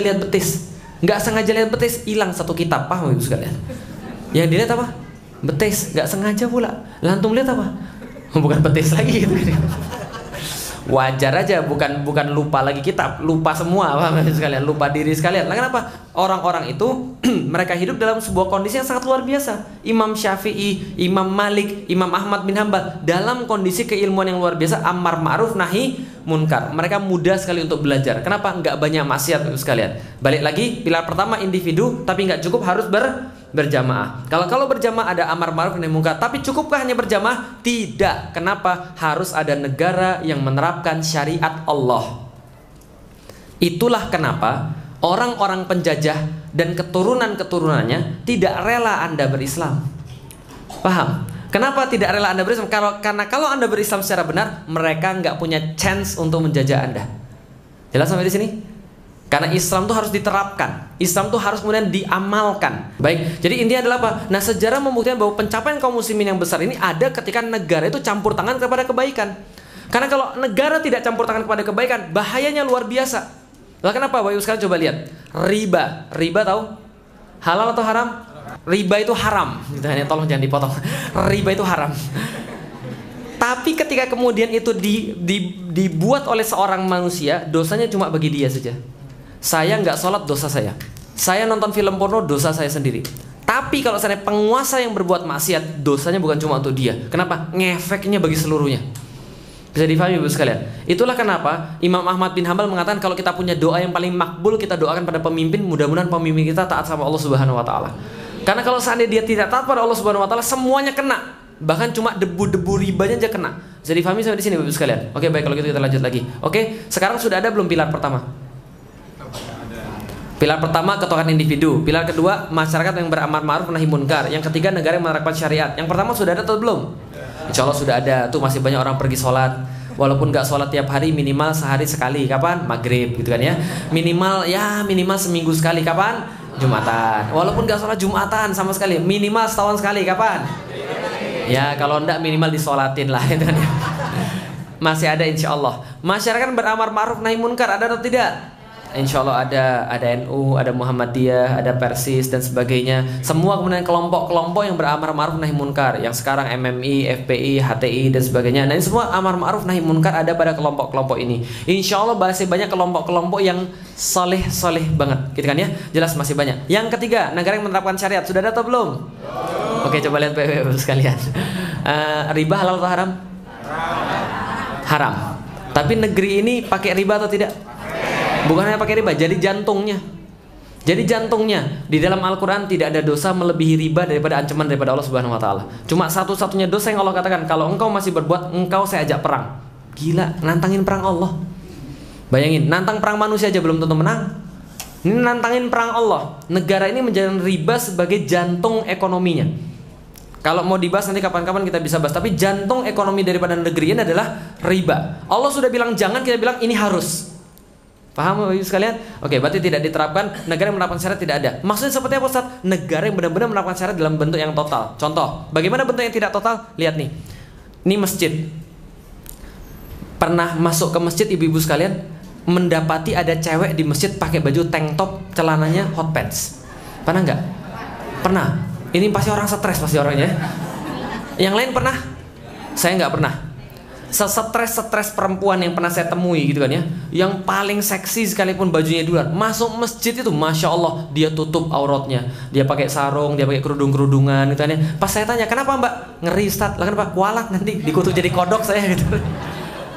lihat betis, hilang satu kitab. Paham Ibu sekalian? Yang dilihat apa? Betis, nggak sengaja pula. Lantung lihat apa? Bukan betis lagi gitu. Wajar aja, bukan lupa lagi kitab, lupa semua, paham sekalian, lupa diri sekalian. Nah, kenapa? Orang-orang itu mereka hidup dalam sebuah kondisi yang sangat luar biasa. Imam Syafi'i, Imam Malik, Imam Ahmad bin Hambal dalam kondisi keilmuan yang luar biasa, amar ma'ruf nahi munkar. Mereka mudah sekali untuk belajar. Kenapa? Nggak banyak maksiat sekalian. Balik lagi, pilar pertama individu, tapi nggak cukup, harus berjamaah. Kalau berjamaah ada amar ma'ruf nahi munkar, tapi cukupkah hanya berjamaah? Tidak. Kenapa? Harus ada negara yang menerapkan syariat Allah. Itulah kenapa orang-orang penjajah dan keturunan-keturunannya tidak rela Anda berislam. Paham? Kenapa tidak rela Anda berislam? Karena kalau Anda berislam secara benar, mereka nggak punya chance untuk menjajah Anda. Jelas sampai di sini? Karena Islam itu harus diterapkan, Islam itu harus kemudian diamalkan. Baik, jadi intinya adalah apa? Nah, sejarah membuktikan bahwa pencapaian kaum muslimin yang besar ini ada ketika negara itu campur tangan kepada kebaikan. Karena kalau negara tidak campur tangan kepada kebaikan, bahayanya luar biasa. Lah kenapa? Bapak Ibu sekalian coba lihat. Riba tahu? Halal atau haram? Riba itu haram. Tolong jangan dipotong. Riba itu haram. Tapi ketika kemudian itu dibuat oleh seorang manusia, dosanya cuma bagi dia saja. Saya nggak sholat, dosa saya. Saya nonton film porno, dosa saya sendiri. Tapi kalau saya penguasa yang berbuat maksiat, dosanya bukan cuma untuk dia. Kenapa? Ngefeknya bagi seluruhnya. Bisa difahami Ibu sekalian. Itulah kenapa Imam Ahmad bin Hambal mengatakan kalau kita punya doa yang paling makbul, kita doakan pada pemimpin, mudah-mudahan pemimpin kita taat sama Allah Subhanahu wa taala. Karena kalau seandainya dia tidak taat pada Allah Subhanahu wa taala, semuanya kena. Bahkan cuma debu-debu ribanya aja kena. Bisa difahami sampai di sini Ibu sekalian. Oke, baik, kalau gitu kita lanjut lagi. Oke, sekarang sudah ada belum pilar pertama? Pilar pertama, ketuhanan individu. Pilar kedua, masyarakat yang beramar ma'ruf nahi munkar. Yang ketiga, negara yang menerapkan syariat. Yang pertama sudah ada atau belum? Insya Allah sudah ada. Tuh masih banyak orang pergi sholat. Walaupun gak sholat tiap hari, minimal sehari sekali. Kapan? Maghrib gitu kan ya. Minimal seminggu sekali. Kapan? Jumatan. Walaupun gak sholat Jumatan sama sekali, minimal setahun sekali. Kapan? Ya kalau enggak minimal disolatin lah gitu kan. Masih ada insya Allah. Masyarakat beramar ma'ruf nahi munkar ada atau tidak? insya Allah ada NU, ada Muhammadiyah, ada Persis dan sebagainya. Semua kemudian kelompok-kelompok yang beramar ma'ruf nahi munkar, yang sekarang MMI, FPI, HTI dan sebagainya. Nah ini semua amar ma'ruf nahi munkar ada pada kelompok-kelompok ini. Insya Allah masih banyak kelompok-kelompok yang soleh banget, gitu kan ya? Jelas masih banyak. Yang ketiga, negara yang menerapkan syariat sudah ada atau belum? Oke, coba lihat sekalian. Riba halal atau haram? Haram. Tapi negeri ini pakai riba atau tidak? Bukan hanya pakai riba, jadi jantungnya. Jadi jantungnya di dalam Al-Quran tidak ada dosa melebihi riba daripada ancaman daripada Allah Subhanahu Wa Taala. Cuma satu-satunya dosa yang Allah katakan, kalau engkau masih berbuat, engkau saya ajak perang. Gila, nantangin perang Allah. Bayangin, nantang perang manusia aja belum tentu menang. Ini nantangin perang Allah. Negara ini menjadikan riba sebagai jantung ekonominya. Kalau mau dibahas nanti kapan-kapan kita bisa bahas. Tapi jantung ekonomi daripada negeri ini adalah riba. Allah sudah bilang jangan, kita bilang ini harus. Paham Bapak Ibu sekalian? Oke, berarti tidak diterapkan. Negara yang menerapkan syariat tidak ada. Maksudnya seperti apa Ustaz? Negara yang benar-benar menerapkan syariat dalam bentuk yang total. Contoh, bagaimana bentuk yang tidak total? Lihat nih. Ini masjid. Pernah masuk ke masjid ibu-ibu sekalian, mendapati ada cewek di masjid pakai baju tank top, celananya hot pants. Pernah nggak? Pernah. Ini pasti orang stres pasti orangnya. Yang lain pernah? Saya nggak pernah. Stres perempuan yang pernah saya temui gitu kan ya, yang paling seksi sekalipun bajunya di luar, masuk masjid itu masya Allah dia tutup auratnya, dia pakai sarung, dia pakai kerudungan gitu kan ya. Pas saya tanya kenapa mbak, ngeri Ustaz, lah kenapa, kualat nanti dikutuk jadi kodok saya gitu.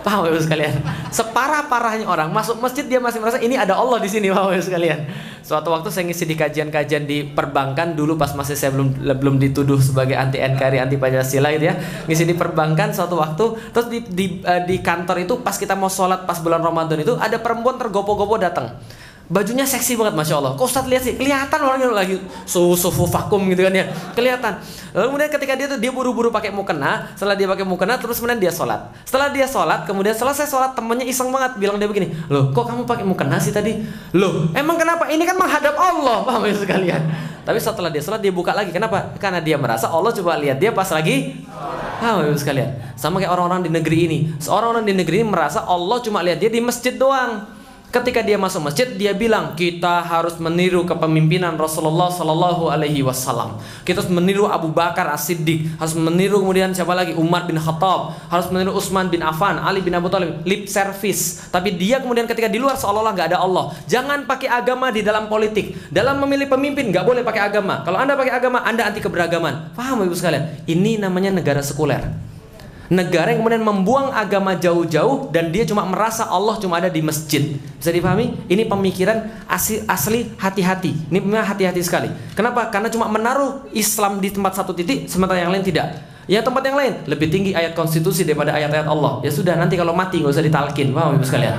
Paham Bapak sekalian? Separah-parahnya orang masuk masjid dia masih merasa ini ada Allah di sini Bapak sekalian. Suatu waktu saya ngisi di kajian-kajian di perbankan dulu pas masih saya belum dituduh sebagai anti NKRI, anti Pancasila gitu ya. Ngisi di perbankan suatu waktu, terus di kantor itu pas kita mau sholat pas bulan Ramadan itu ada perempuan tergopo-gopo datang. Bajunya seksi banget masya Allah. Kok Ustaz lihat sih, kelihatan orangnya lagi sufu vakum gitu kan ya, kelihatan. Lalu kemudian ketika dia buru-buru pakai mukena, setelah dia pakai mukena terus kemudian dia sholat. Setelah dia sholat, kemudian selesai sholat temannya iseng banget bilang dia begini, loh kok kamu pakai mukena sih tadi? Loh emang kenapa? Ini kan menghadap Allah, paham ya sekalian? Tapi setelah dia sholat dia buka lagi, kenapa? Karena dia merasa Allah coba lihat dia pas lagi. Paham ya sekalian? Sama kayak orang-orang di negeri ini. Seorang orang di negeri ini merasa Allah cuma lihat dia di masjid doang. Ketika dia masuk masjid, dia bilang kita harus meniru kepemimpinan Rasulullah Sallallahu Alaihi Wasallam. Kita harus meniru Abu Bakar As-Siddiq, harus meniru kemudian siapa lagi, Umar bin Khattab, harus meniru Utsman bin Affan, Ali bin Abu Thalib. Lip service. Tapi dia kemudian ketika di luar seolah-olah nggak ada Allah. Jangan pakai agama di dalam politik. Dalam memilih pemimpin nggak boleh pakai agama. Kalau anda pakai agama, anda anti keberagaman. Paham ibu sekalian? Ini namanya negara sekuler. Negara yang kemudian membuang agama jauh-jauh dan dia cuma merasa Allah cuma ada di masjid. Bisa dipahami? Ini pemikiran asli hati-hati. Ini memang hati-hati sekali. Kenapa? Karena cuma menaruh Islam di tempat satu titik, sementara yang lain tidak. Ya tempat yang lain lebih tinggi ayat konstitusi daripada ayat-ayat Allah. Ya sudah, nanti kalau mati nggak usah ditalkin. Paham ibu sekalian?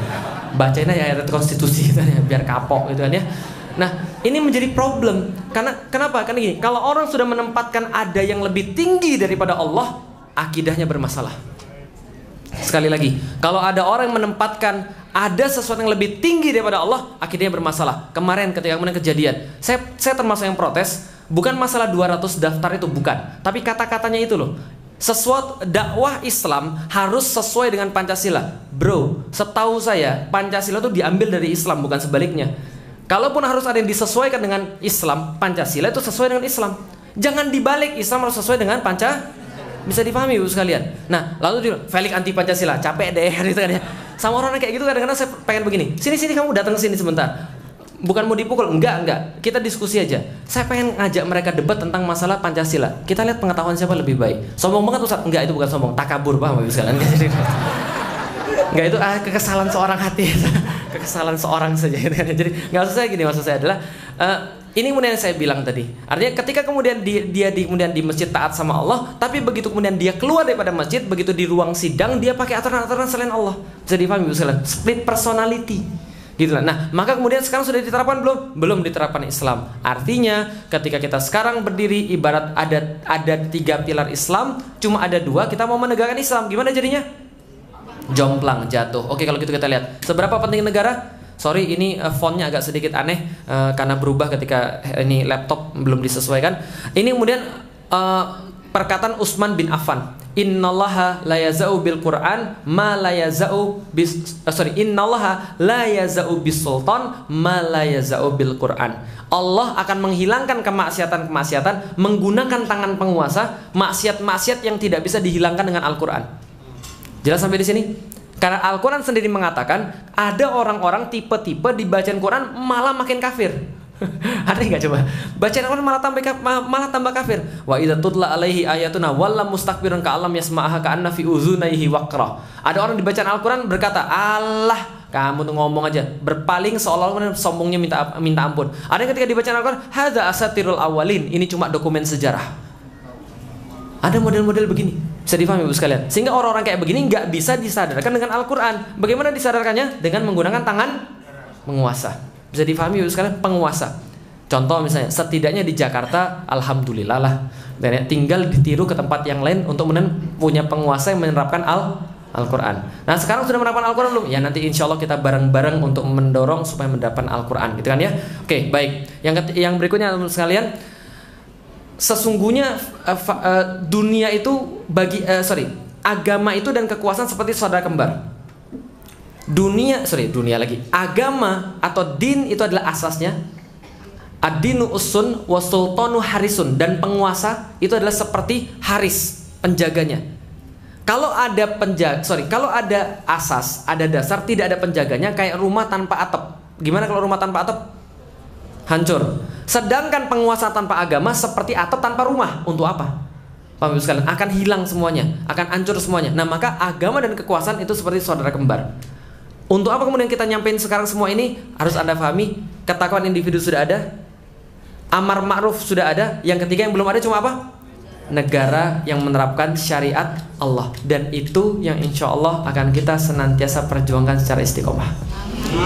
Bacain aja ayat konstitusi gitu ya, biar kapok gitu kan ya. Nah, ini menjadi problem. Kenapa? Karena gini, kalau orang sudah menempatkan ada yang lebih tinggi daripada Allah, akidahnya bermasalah. Sekali lagi, kalau ada orang yang menempatkan ada sesuatu yang lebih tinggi daripada Allah, akidahnya bermasalah. Kemarin ketika kemudian kejadian, saya termasuk yang protes, bukan masalah 200 daftar itu, bukan. Tapi kata-katanya itu loh. Sesuatu dakwah Islam harus sesuai dengan Pancasila. Bro, setahu saya Pancasila itu diambil dari Islam, bukan sebaliknya. Kalaupun harus ada yang disesuaikan dengan Islam, Pancasila itu sesuai dengan Islam. Jangan dibalik, Islam harus sesuai dengan Pancasila. Bisa dipahami ibu sekalian. Nah, lalu dia Felix anti Pancasila, capek deh gitu kan ya. Sama orang kayak gitu kadang-kadang saya pengen begini. Sini kamu datang ke sini sebentar. Bukan mau dipukul, enggak. Kita diskusi aja. Saya pengen ngajak mereka debat tentang masalah Pancasila. Kita lihat pengetahuan siapa lebih baik. Sombong banget Ustaz? Enggak, itu bukan sombong, takabur, paham ibu sekalian. Enggak, itu kekesalan seorang hati. Kekesalan seorang saja gitu kan. Jadi enggak maksud saya gini, maksud saya adalah ini kemudian saya bilang tadi. Artinya ketika kemudian dia di masjid taat sama Allah, tapi begitu kemudian dia keluar daripada masjid, begitu di ruang sidang dia pakai aturan-aturan selain Allah. Bisa dipahami Ibu sekalian? Split personality. Gitu lah. Nah, maka kemudian sekarang sudah diterapkan belum? Belum diterapkan Islam. Artinya ketika kita sekarang berdiri ibarat ada 3 pilar Islam, cuma ada 2, kita mau menegakkan Islam. Gimana jadinya? Jomplang, jatuh. Oke, kalau gitu kita lihat. Seberapa penting negara? Sorry, ini fontnya agak sedikit aneh karena berubah ketika ini laptop belum disesuaikan. Ini kemudian perkataan Utsman bin Affan, innallaha la yaza'u bil Qur'an ma la yaza'u bis innallaha la yaza'u bis sultan ma la yaza'u bil Qur'an. Allah akan menghilangkan kemaksiatan-kemaksiatan menggunakan tangan penguasa, maksiat-maksiat yang tidak bisa dihilangkan dengan Al-Qur'an. Jelas sampai di sini? Karena Al-Qur'an sendiri mengatakan ada orang-orang tipe-tipe dibacaan Quran malah makin kafir. Ada nggak coba? Bacaan Al-Quran malah tambah kafir. Wa idza tutla alaihi ayatuna walla mustakbiran ka'allam yasma'aha ka'anna fi uzunaihi waqra. Ada orang dibacaan Al-Quran berkata, "Allah, kamu tuh ngomong aja," berpaling seolah-olah sombongnya minta ampun. Ada yang ketika dibacaan Al-Quran, hadza asatirul awalin, ini cuma dokumen sejarah. Ada model-model begini, bisa difahami Ibu sekalian. Sehingga orang-orang kayak begini nggak bisa disadarkan dengan Al-Quran. Bagaimana disadarkannya? Dengan menggunakan tangan penguasa. Bisa difahami Ibu sekalian, penguasa. Contoh misalnya, setidaknya di Jakarta, alhamdulillah lah, dan tinggal ditiru ke tempat yang lain untuk punya penguasa yang menerapkan Al-Quran. Nah sekarang sudah menerapkan Al-Quran belum? Ya nanti insya Allah kita bareng-bareng untuk mendorong supaya mendapatkan Al-Quran, gitu kan ya? Oke, baik. Yang berikutnya teman-teman sekalian, sesungguhnya dunia itu agama itu dan kekuasaan seperti saudara kembar. Dunia lagi. Agama atau din itu adalah asasnya. Ad-dinu usun wa sultanu harisun, dan penguasa itu adalah seperti haris, penjaganya. Kalau ada asas, ada dasar, tidak ada penjaganya, kayak rumah tanpa atap. Gimana kalau rumah tanpa atap? Hancur. Sedangkan penguasa tanpa agama seperti atap tanpa rumah. Untuk apa? Paham Ibu sekalian? Akan hilang semuanya, akan hancur semuanya. Nah maka agama dan kekuasaan itu seperti saudara kembar. Untuk apa kemudian kita nyampein sekarang semua ini? Harus Anda pahami, ketakwaan individu sudah ada, amar ma'ruf sudah ada. Yang ketiga yang belum ada cuma apa? Negara yang menerapkan syariat Allah. Dan itu yang insya Allah akan kita senantiasa perjuangkan secara istiqomah.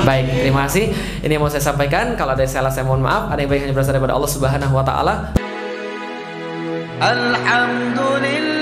Baik, terima kasih. Ini yang mau saya sampaikan. Kalau ada yang salah saya mohon maaf. Ada yang baik hanya berasal daripada Allah Subhanahu wa Ta'ala. Alhamdulillah.